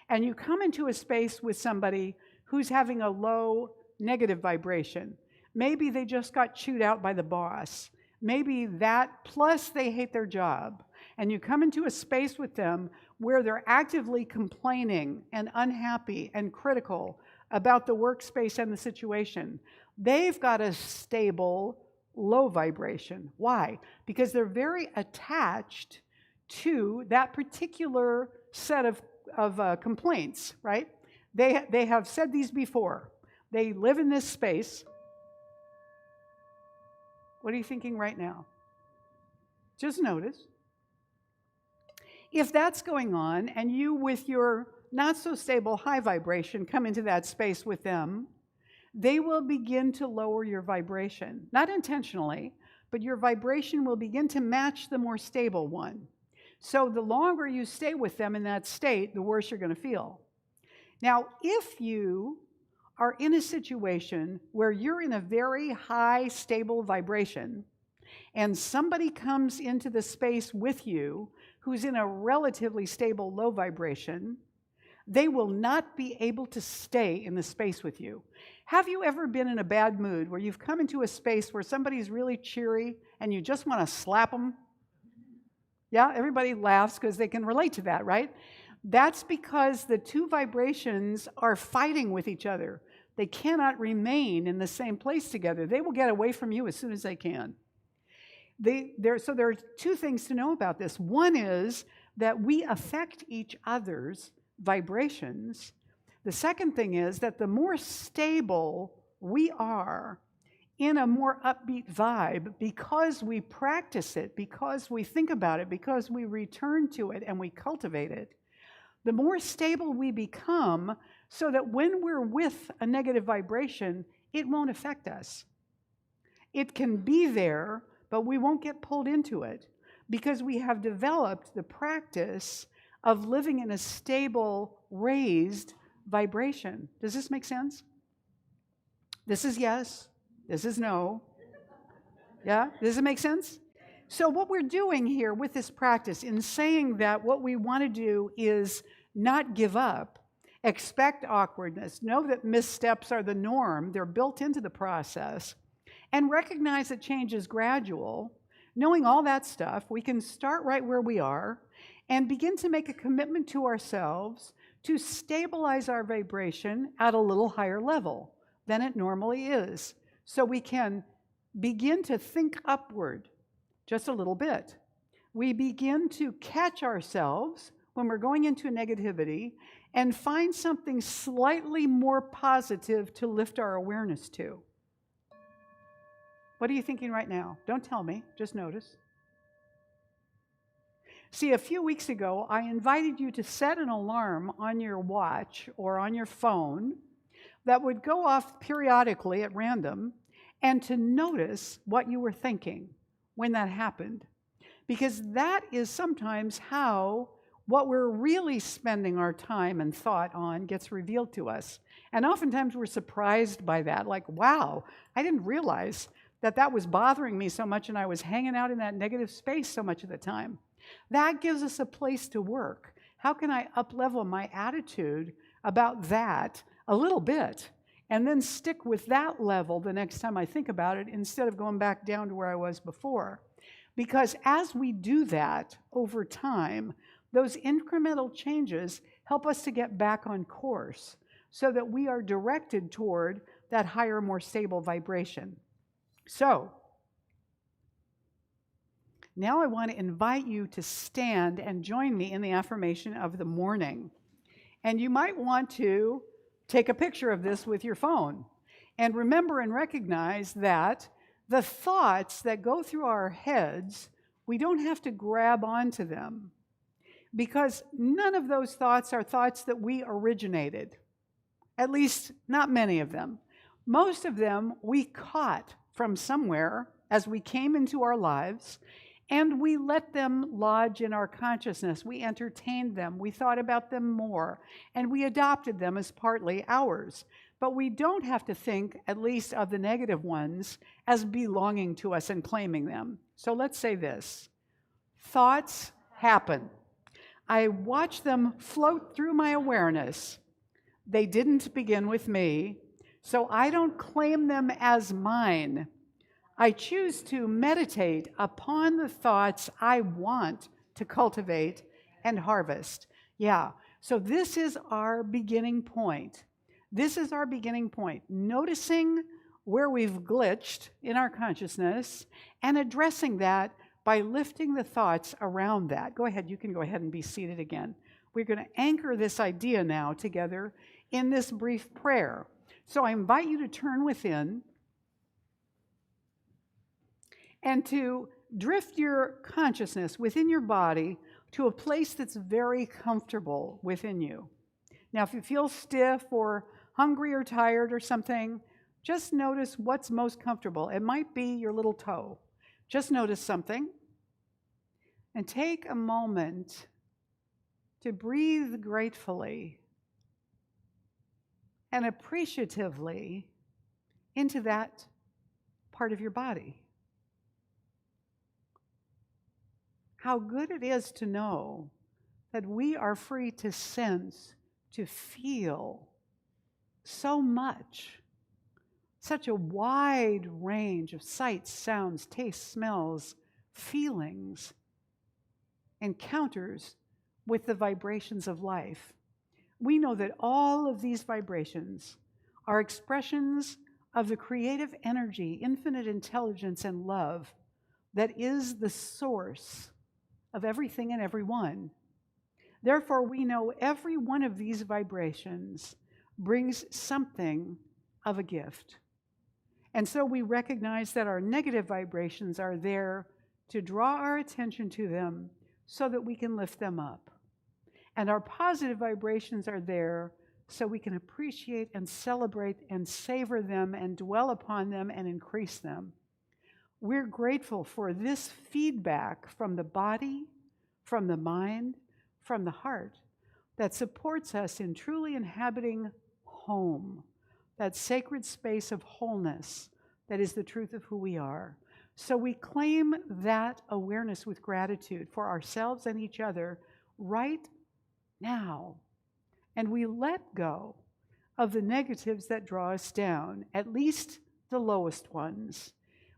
and you come into a space with somebody who's having a low negative vibration. Maybe they just got chewed out by the boss. Maybe that, plus they hate their job. And you come into a space with them where they're actively complaining and unhappy and critical about the workspace and the situation. They've got a stable, low vibration. Why? Because they're very attached to that particular set of complaints, right? They have said these before. They live in this space. What are you thinking right now? Just notice. If that's going on and you, with your not so stable high vibration, come into that space with them, they will begin to lower your vibration. Not intentionally, but your vibration will begin to match the more stable one. So the longer you stay with them in that state, the worse you're going to feel. Now, if you are in a situation where you're in a very high, stable vibration, and somebody comes into the space with you who's in a relatively stable, low vibration, they will not be able to stay in the space with you. Have you ever been in a bad mood where you've come into a space where somebody's really cheery and you just want to slap them? Yeah, everybody laughs because they can relate to that, right? That's because the two vibrations are fighting with each other. They cannot remain in the same place together. They will get away from you as soon as they can. So there are two things to know about this. One is that we affect each other's vibrations. The second thing is that the more stable we are in a more upbeat vibe, because we practice it, because we think about it, because we return to it and we cultivate it, the more stable we become, so that when we're with a negative vibration, it won't affect us. It can be there, but we won't get pulled into it because we have developed the practice of living in a stable, raised vibration. Does this make sense? This is yes. This is no. Yeah? Does it make sense? So what we're doing here with this practice, in saying that what we want to do is not give up, expect awkwardness, know that missteps are the norm, they're built into the process, and recognize that change is gradual. Knowing all that stuff, we can start right where we are and begin to make a commitment to ourselves to stabilize our vibration at a little higher level than it normally is, so we can begin to think upward just a little bit. We begin to catch ourselves when we're going into negativity and find something slightly more positive to lift our awareness to. What are you thinking right now? Don't tell me, just notice. See, a few weeks ago, I invited you to set an alarm on your watch or on your phone that would go off periodically at random, and to notice what you were thinking when that happened. Because that is sometimes how what we're really spending our time and thought on gets revealed to us. And oftentimes we're surprised by that, like, wow, I didn't realize that was bothering me so much and I was hanging out in that negative space so much of the time. That gives us a place to work. How can I up-level my attitude about that a little bit and then stick with that level the next time I think about it instead of going back down to where I was before? Because as we do that over time, those incremental changes help us to get back on course so that we are directed toward that higher, more stable vibration. So, now I want to invite you to stand and join me in the affirmation of the morning. And you might want to take a picture of this with your phone. And remember and recognize that the thoughts that go through our heads, we don't have to grab onto them, because none of those thoughts are thoughts that we originated. At least, not many of them. Most of them we caught from somewhere as we came into our lives, and we let them lodge in our consciousness. We entertained them. We thought about them more, and we adopted them as partly ours. But we don't have to think, at least of the negative ones, as belonging to us and claiming them. So let's say this. Thoughts happen. I watch them float through my awareness. They didn't begin with me, so I don't claim them as mine. I choose to meditate upon the thoughts I want to cultivate and harvest. Yeah, so this is our beginning point. This is our beginning point. Noticing where we've glitched in our consciousness and addressing that by lifting the thoughts around that. Go ahead, you can go ahead and be seated again. We're going to anchor this idea now together in this brief prayer. So I invite you to turn within and to drift your consciousness within your body to a place that's very comfortable within you. Now, if you feel stiff or hungry or tired or something, just notice what's most comfortable. It might be your little toe. Just notice something and take a moment to breathe gratefully and appreciatively into that part of your body. How good it is to know that we are free to sense, to feel so much, such a wide range of sights, sounds, tastes, smells, feelings, encounters with the vibrations of life. We know that all of these vibrations are expressions of the creative energy, infinite intelligence, and love that is the source of everything and everyone. Therefore, we know every one of these vibrations brings something of a gift. And so we recognize that our negative vibrations are there to draw our attention to them so that we can lift them up. And our positive vibrations are there so we can appreciate and celebrate and savor them and dwell upon them and increase them. We're grateful for this feedback from the body, from the mind, from the heart that supports us in truly inhabiting home, that sacred space of wholeness that is the truth of who we are. So we claim that awareness with gratitude for ourselves and each other right now. And we let go of the negatives that draw us down, at least the lowest ones.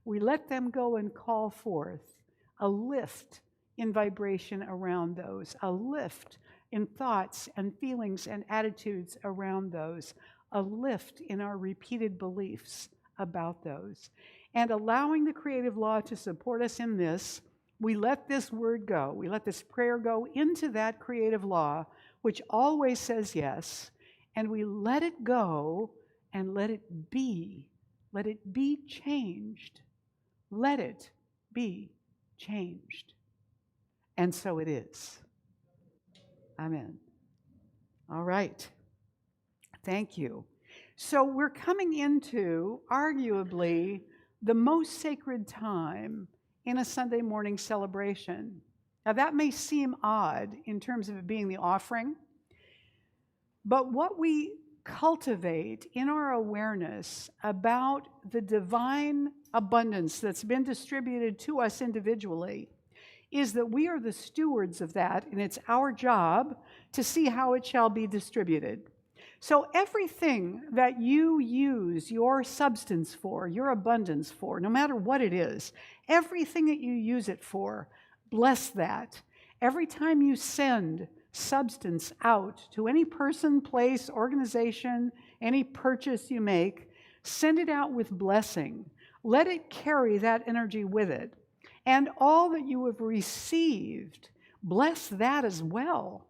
We let them go and call forth a lift in vibration around those, a lift in thoughts and feelings and attitudes around those, a lift in our repeated beliefs about those. And allowing the creative law to support us in this, we let this word go. We let this prayer go into that creative law, which always says yes, and we let it go and let it be. Let it be changed. Let it be changed. And so it is. Amen. All right. Thank you. So we're coming into, arguably, the most sacred time in a Sunday morning celebration. Now that may seem odd in terms of it being the offering, but what we cultivate in our awareness about the divine abundance that's been distributed to us individually is that we are the stewards of that, and it's our job to see how it shall be distributed. So everything that you use your substance for, your abundance for, no matter what it is, everything that you use it for, bless that. Every time you send substance out to any person, place, organization, any purchase you make, send it out with blessing. Let it carry that energy with it. And all that you have received, bless that as well.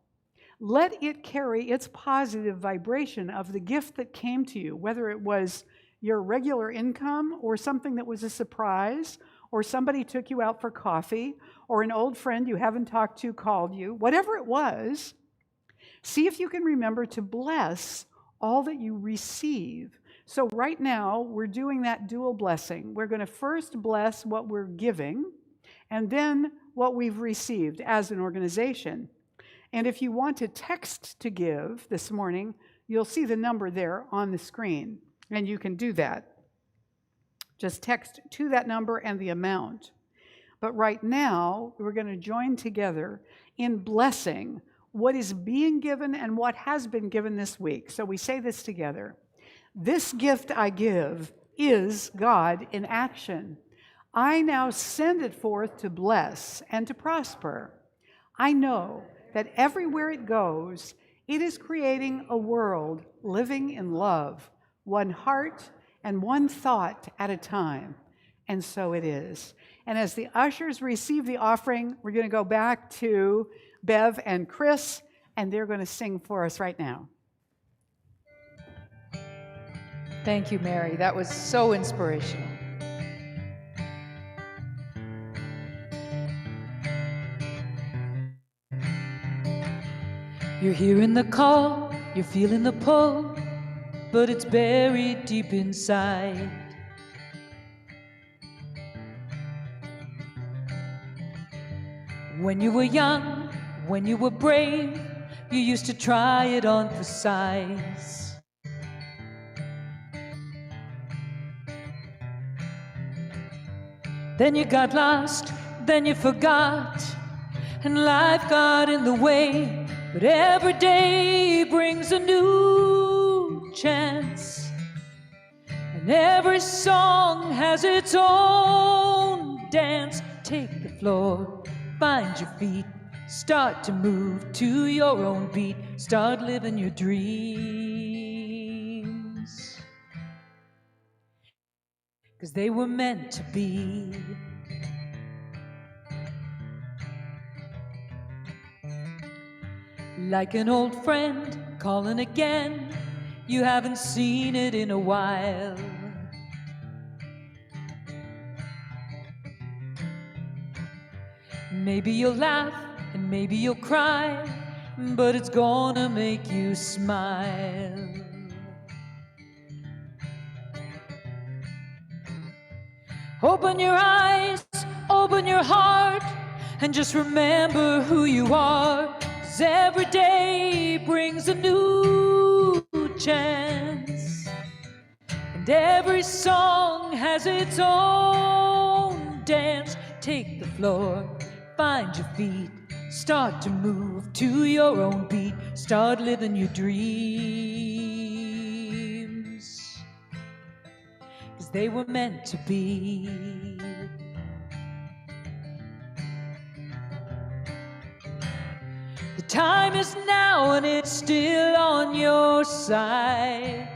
Let it carry its positive vibration of the gift that came to you, whether it was your regular income or something that was a surprise, or somebody took you out for coffee, or an old friend you haven't talked to called you, whatever it was. See if you can remember to bless all that you receive. So right now, we're doing that dual blessing. We're going to first bless what we're giving, and then what we've received as an organization. And if you want to text to give this morning, you'll see the number there on the screen, and you can do that. Just text to that number and the amount. But right now, we're going to join together in blessing what is being given and what has been given this week. So we say this together. This gift I give is God in action. I now send it forth to bless and to prosper. I know that everywhere it goes, it is creating a world living in love, one heart and one thought at a time. And so it is. And as the ushers receive the offering, we're going to go back to Bev and Chris, and they're going to sing for us right now. Thank you, Mary. That was so inspirational. You're hearing the call, you're feeling the pull, but it's buried deep inside. When you were young, when you were brave, you used to try it on for size. Then you got lost, then you forgot, and life got in the way. But every day brings a new chance, and every song has its own dance. Take the floor, find your feet, start to move to your own beat, start living your dreams, 'cause they were meant to be. Like an old friend calling again, you haven't seen it in a while. Maybe you'll laugh and maybe you'll cry, but it's gonna make you smile. Open your eyes, open your heart, and just remember who you are. 'Cause every day brings a new chance, and every song has its own dance. Take the floor, find your feet, start to move to your own beat, start living your dreams, 'cause they were meant to be. The time is now and it's still on your side.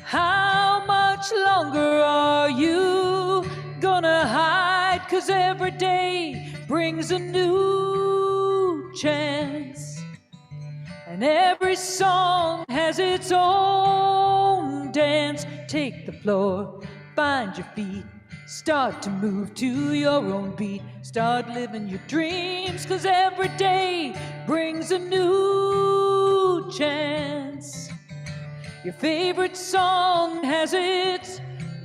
How much longer are you gonna hide? 'Cause every day brings a new chance, and every song has its own dance. Take the floor, find your feet, start to move to your own beat, start living your dreams. 'Cause every day brings a new chance. Your favorite song has its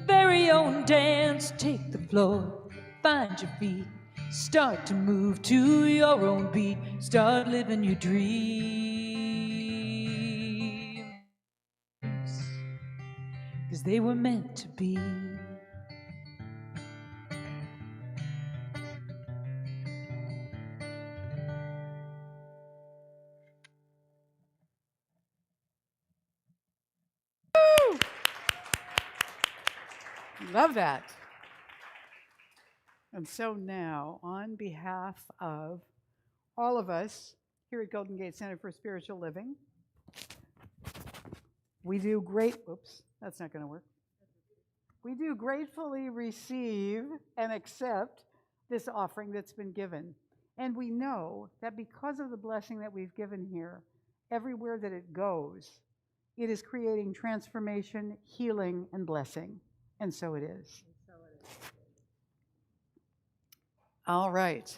very own dance. Take the floor, find your feet, start to move to your own beat, start living your dreams, 'cause they were meant to be. Love that. And so now, on behalf of all of us here at Golden Gate Center for Spiritual Living, we do oops, that's not going to work. We do gratefully receive and accept this offering that's been given. And we know that because of the blessing that we've given here, everywhere that it goes, it is creating transformation, healing, and blessing. And so it is. All right.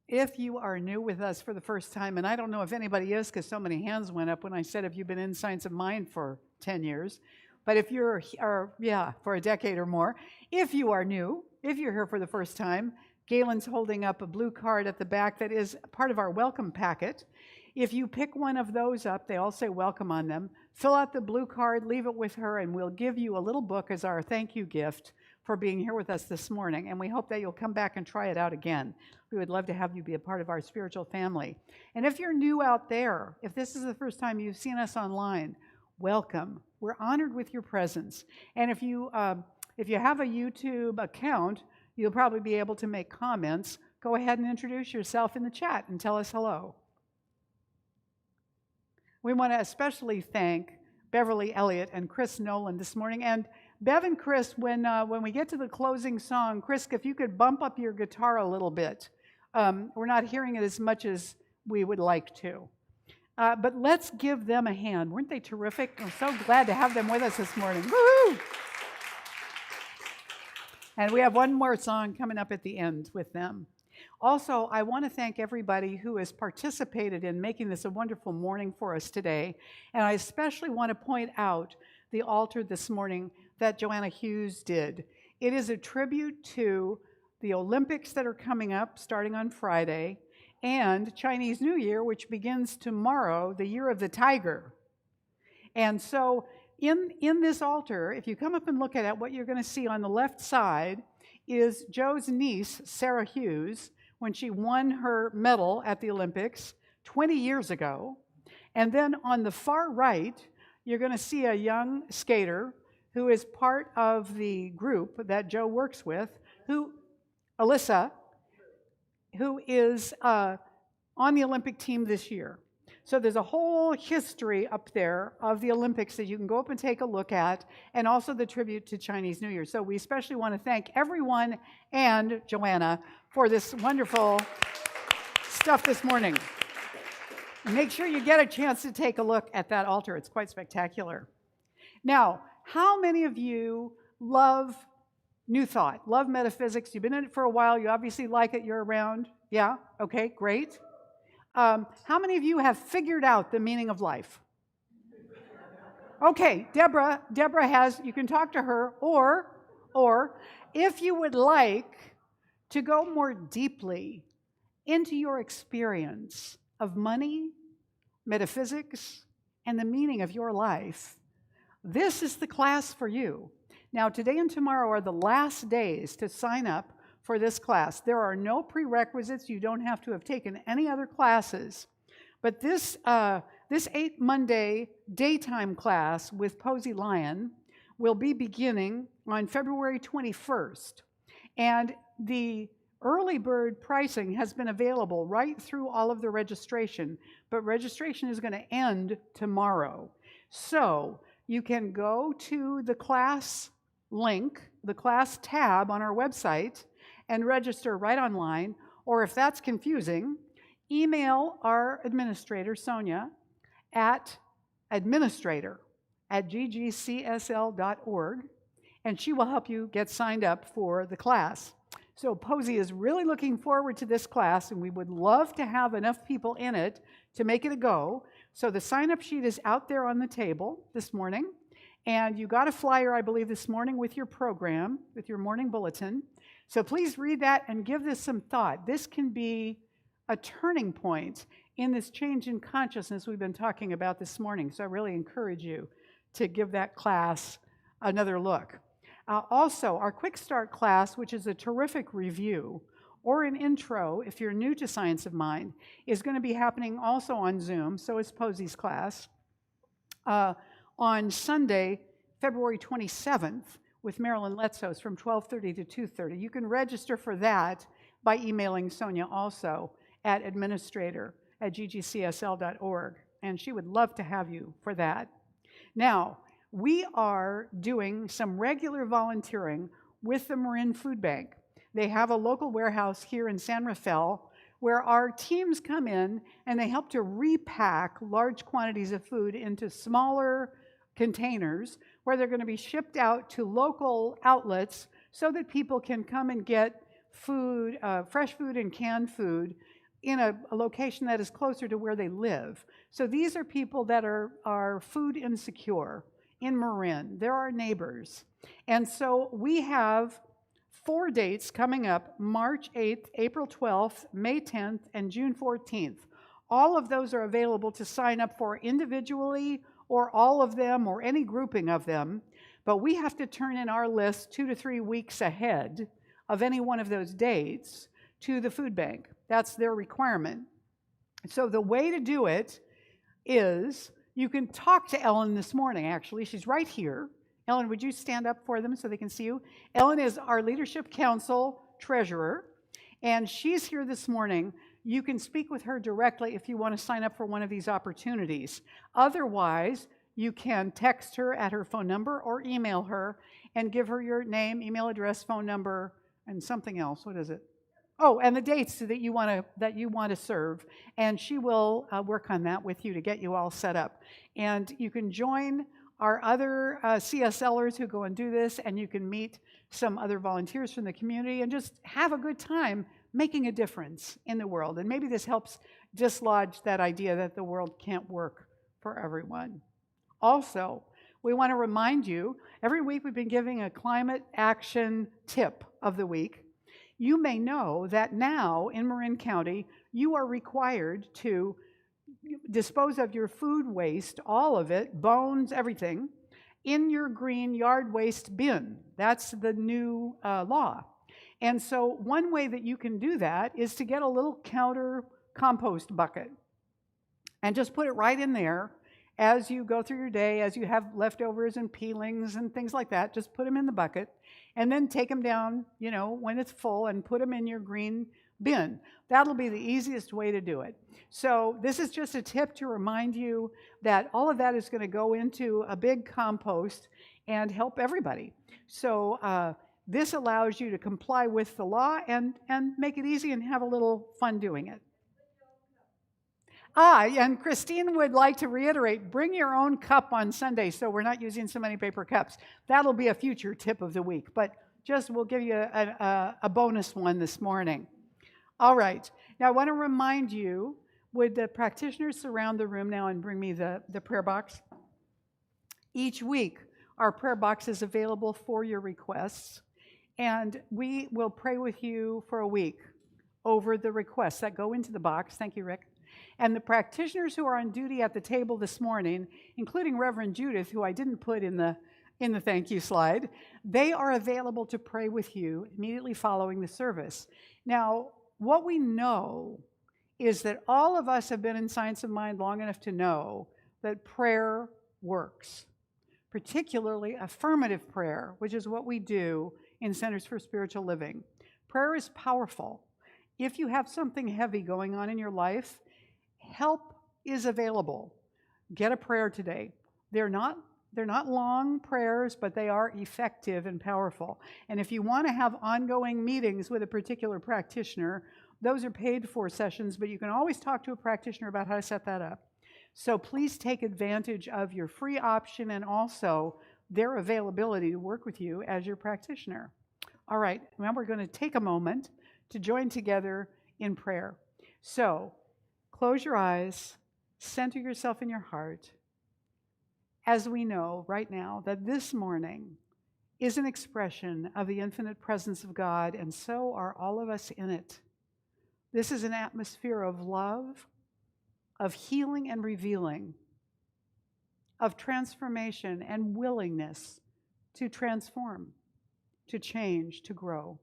If you are new with us for the first time, and I don't know if anybody is because so many hands went up when I said if you've been in Science of Mind for 10 years, but if you're, for a decade or more, if you are new, if you're here for the first time, Galen's holding up a blue card at the back that is part of our welcome packet. If you pick one of those up, they all say welcome on them, fill out the blue card, leave it with her, and we'll give you a little book as our thank you gift for being here with us this morning. And we hope that you'll come back and try it out again. We would love to have you be a part of our spiritual family. And if you're new out there, if this is the first time you've seen us online, welcome. We're honored with your presence. And if you have a YouTube account, you'll probably be able to make comments. Go ahead and introduce yourself in the chat and tell us hello. We want to especially thank Beverly Elliott and Chris Nolan this morning. And Bev and Chris, when we get to the closing song, Chris, if you could bump up your guitar a little bit. We're not hearing it as much as we would like to. But let's give them a hand. Weren't they terrific? I'm so glad to have them with us this morning. Woo-hoo! And we have one more song coming up at the end with them. Also, I want to thank everybody who has participated in making this a wonderful morning for us today. And I especially want to point out the altar this morning that Joanna Hughes did. It is a tribute to the Olympics that are coming up starting on Friday and Chinese New Year, which begins tomorrow, the Year of the Tiger. And so in this altar, if you come up and look at it, what you're going to see on the left side is Joe's niece, Sarah Hughes, when she won her medal at the Olympics 20 years ago. And then on the far right, you're going to see a young skater who is part of the group that Joe works with, Alyssa, who is on the Olympic team this year. So there's a whole history up there of the Olympics that you can go up and take a look at, and also the tribute to Chinese New Year. So we especially want to thank everyone and Joanna for this wonderful stuff this morning. Make sure you get a chance to take a look at that altar. It's quite spectacular. Now, how many of you love New Thought, love metaphysics? You've been in it for a while. You obviously like it. You're around. Yeah? Okay, great. How many of you have figured out the meaning of life? Okay, Deborah has, you can talk to her, or if you would like to go more deeply into your experience of money, metaphysics, and the meaning of your life, this is the class for you. Now, today and tomorrow are the last days to sign up for this class. There are no prerequisites. You don't have to have taken any other classes. But this 8 Monday daytime class with Posey Lyon will be beginning on February 21st. And the early bird pricing has been available right through all of the registration, but registration is going to end tomorrow. So you can go to the class link, the class tab on our website, and register right online, or if that's confusing, email our administrator, Sonia, at administrator@ggcsl.org, and she will help you get signed up for the class. So Posey is really looking forward to this class, and we would love to have enough people in it to make it a go. So the sign-up sheet is out there on the table this morning, and you got a flyer, I believe, this morning with your program, with your morning bulletin. So please read that and give this some thought. This can be a turning point in this change in consciousness we've been talking about this morning. So I really encourage you to give that class another look. Also, our Quick Start class, which is a terrific review, or an intro if you're new to Science of Mind, is going to be happening also on Zoom. So is Posey's class on Sunday, February 27th with Marilyn Letzos from 12:30 to 2:30. You can register for that by emailing Sonia also at administrator@ggcsl.org, and she would love to have you for that. Now, we are doing some regular volunteering with the Marin Food Bank. They have a local warehouse here in San Rafael where our teams come in and they help to repack large quantities of food into smaller containers where they're going to be shipped out to local outlets so that people can come and get food, fresh food and canned food in a location that is closer to where they live. So these are people that are food insecure in Marin. They're our neighbors. And so we have 4 dates coming up: March 8th, April 12th, May 10th, and June 14th. All of those are available to sign up for individually or all of them or any grouping of them. But we have to turn in our list 2 to 3 weeks ahead of any one of those dates to the food bank. That's their requirement. So the way to do it is you can talk to Ellen this morning, actually. She's right here. Ellen, would you stand up for them so they can see you? Ellen is our Leadership Council treasurer, and she's here this morning. You can speak with her directly if you want to sign up for one of these opportunities. Otherwise, you can text her at her phone number or email her and give her your name, email address, phone number, and something else. What is it? Oh, and the dates that you want to serve, and she will work on that with you to get you all set up. And you can join our other CSLers who go and do this, and you can meet some other volunteers from the community and just have a good time making a difference in the world. And maybe this helps dislodge that idea that the world can't work for everyone. Also, we want to remind you, every week we've been giving a climate action tip of the week. You may know that now in Marin County, you are required to dispose of your food waste, all of it, bones, everything, in your green yard waste bin. That's the new law. And so one way that you can do that is to get a little counter compost bucket and just put it right in there as you go through your day, as you have leftovers and peelings and things like that. Just put them in the bucket and then take them down, when it's full, and put them in your green bin. That'll be the easiest way to do it. So this is just a tip to remind you that all of that is going to go into a big compost and help everybody. So this allows you to comply with the law and make it easy and have a little fun doing it. And Christine would like to reiterate, bring your own cup on Sunday so we're not using so many paper cups. That'll be a future tip of the week, but we'll give you a bonus one this morning. All right. Now I want to remind you, would the practitioners surround the room now and bring me the prayer box? Each week, our prayer box is available for your requests, and we will pray with you for a week over the requests that go into the box. Thank you, Rick. And the practitioners who are on duty at the table this morning, including Reverend Judith, who I didn't put in the thank you slide, they are available to pray with you immediately following the service. Now, what we know is that all of us have been in Science of Mind long enough to know that prayer works, particularly affirmative prayer, which is what we do in Centers for Spiritual Living. Prayer is powerful. If you have something heavy going on in your life, help is available. Get a prayer today. They're not long prayers, but they are effective and powerful. And if you want to have ongoing meetings with a particular practitioner, those are paid for sessions, but you can always talk to a practitioner about how to set that up. So please take advantage of your free option and also their availability to work with you as your practitioner. All right, now we're going to take a moment to join together in prayer. So close your eyes, center yourself in your heart, as we know right now that this morning is an expression of the infinite presence of God, and so are all of us in it. This is an atmosphere of love, of healing and revealing, of transformation and willingness to transform, to change, to grow.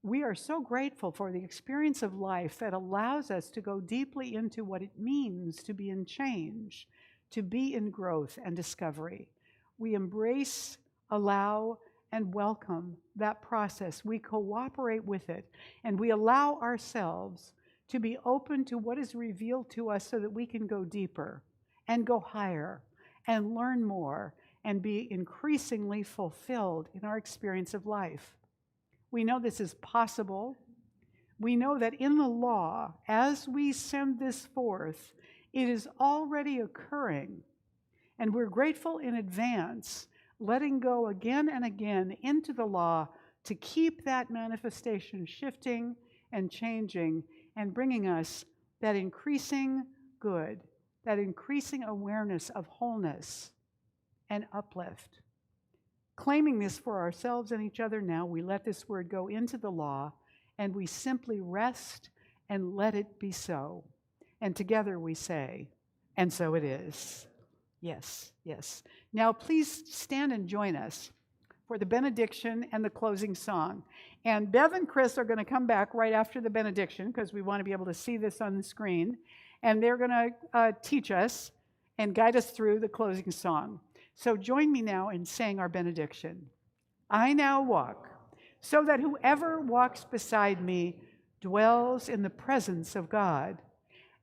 We are so grateful for the experience of life that allows us to go deeply into what it means to be in change, to be in growth and discovery. We embrace, allow, and welcome that process. We cooperate with it, and we allow ourselves to be open to what is revealed to us so that we can go deeper and go higher and learn more and be increasingly fulfilled in our experience of life. We know this is possible. We know that in the law, as we send this forth, it is already occurring. And we're grateful in advance, letting go again and again into the law to keep that manifestation shifting and changing and bringing us that increasing good, that increasing awareness of wholeness and uplift. Claiming this for ourselves and each other now, we let this word go into the law, and we simply rest and let it be so. And together we say, and so it is. Yes, yes. Now please stand and join us for the benediction and the closing song. And Bev and Chris are going to come back right after the benediction because we want to be able to see this on the screen. And they're going to teach us and guide us through the closing song. So join me now in saying our benediction. I now walk, so that whoever walks beside me dwells in the presence of God,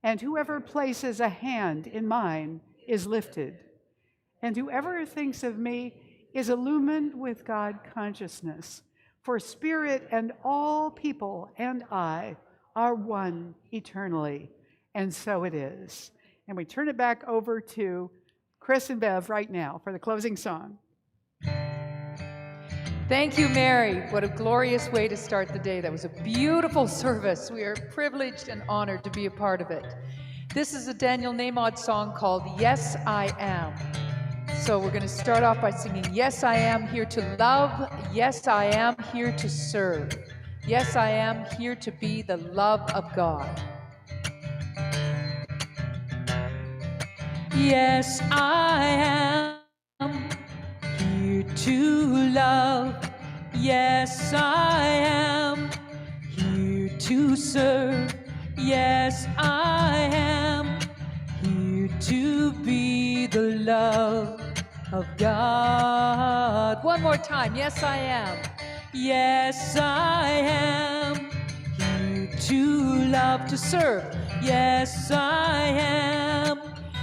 and whoever places a hand in mine is lifted, and whoever thinks of me is illumined with God consciousness, for spirit and all people and I are one eternally, and so it is. And we turn it back over to Chris and Bev right now for the closing song. Thank you, Mary. What a glorious way to start the day. That was a beautiful service. We are privileged and honored to be a part of it. This is a Daniel Namod song called Yes, I Am. So we're going to start off by singing, yes, I am here to love. Yes, I am here to serve. Yes, I am here to be the love of God. Yes, I am here to love. Yes, I am here to serve. Yes, I am here to be the love of God. One more time. Yes, I am. Yes, I am here to love, to serve. Yes, I am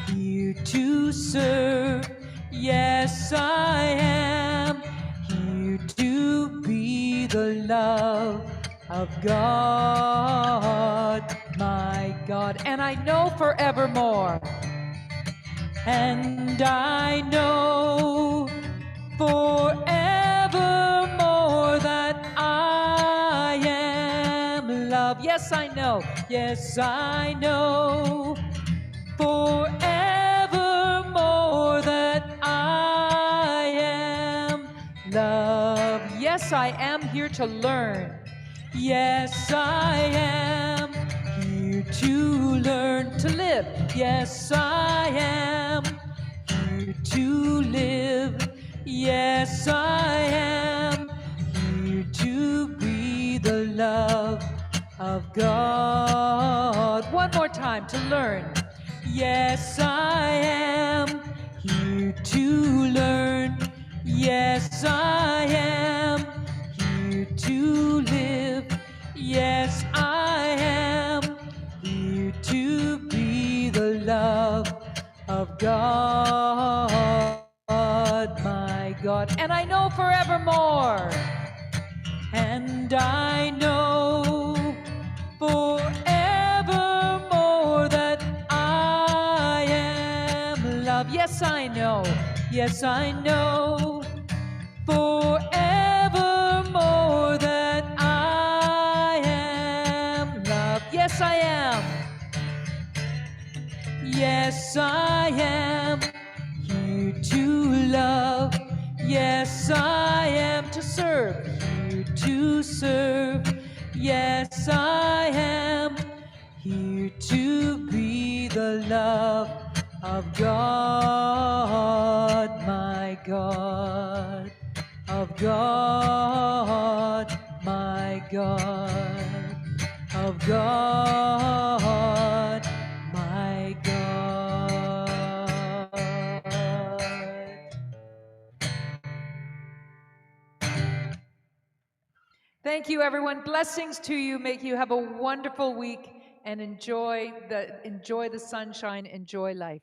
here to serve. Yes, I am here to be the love of God, my God. And I know forevermore, and I know forevermore that I am love. Yes, I know. Yes, I know forevermore that I am love. Yes, I am here to learn. Yes, I am here to learn to live. Yes, I am here to live. Yes, I am here to be the love of God. One more time to learn. Yes, I am here to learn. Yes, I am here to live. Yes, I am here to be the love of God, my God. And I know forevermore, and I know forevermore that I am love. Yes, I know. Yes, I know forevermore that I am love. Yes, I am. Yes, I am here to love. Yes, I am to serve. Here to serve. Yes, I am here to be the love of God, my God, of God, my God, of God, my God. Thank you, everyone. Blessings to you. Make you have a wonderful week and enjoy the sunshine, enjoy life.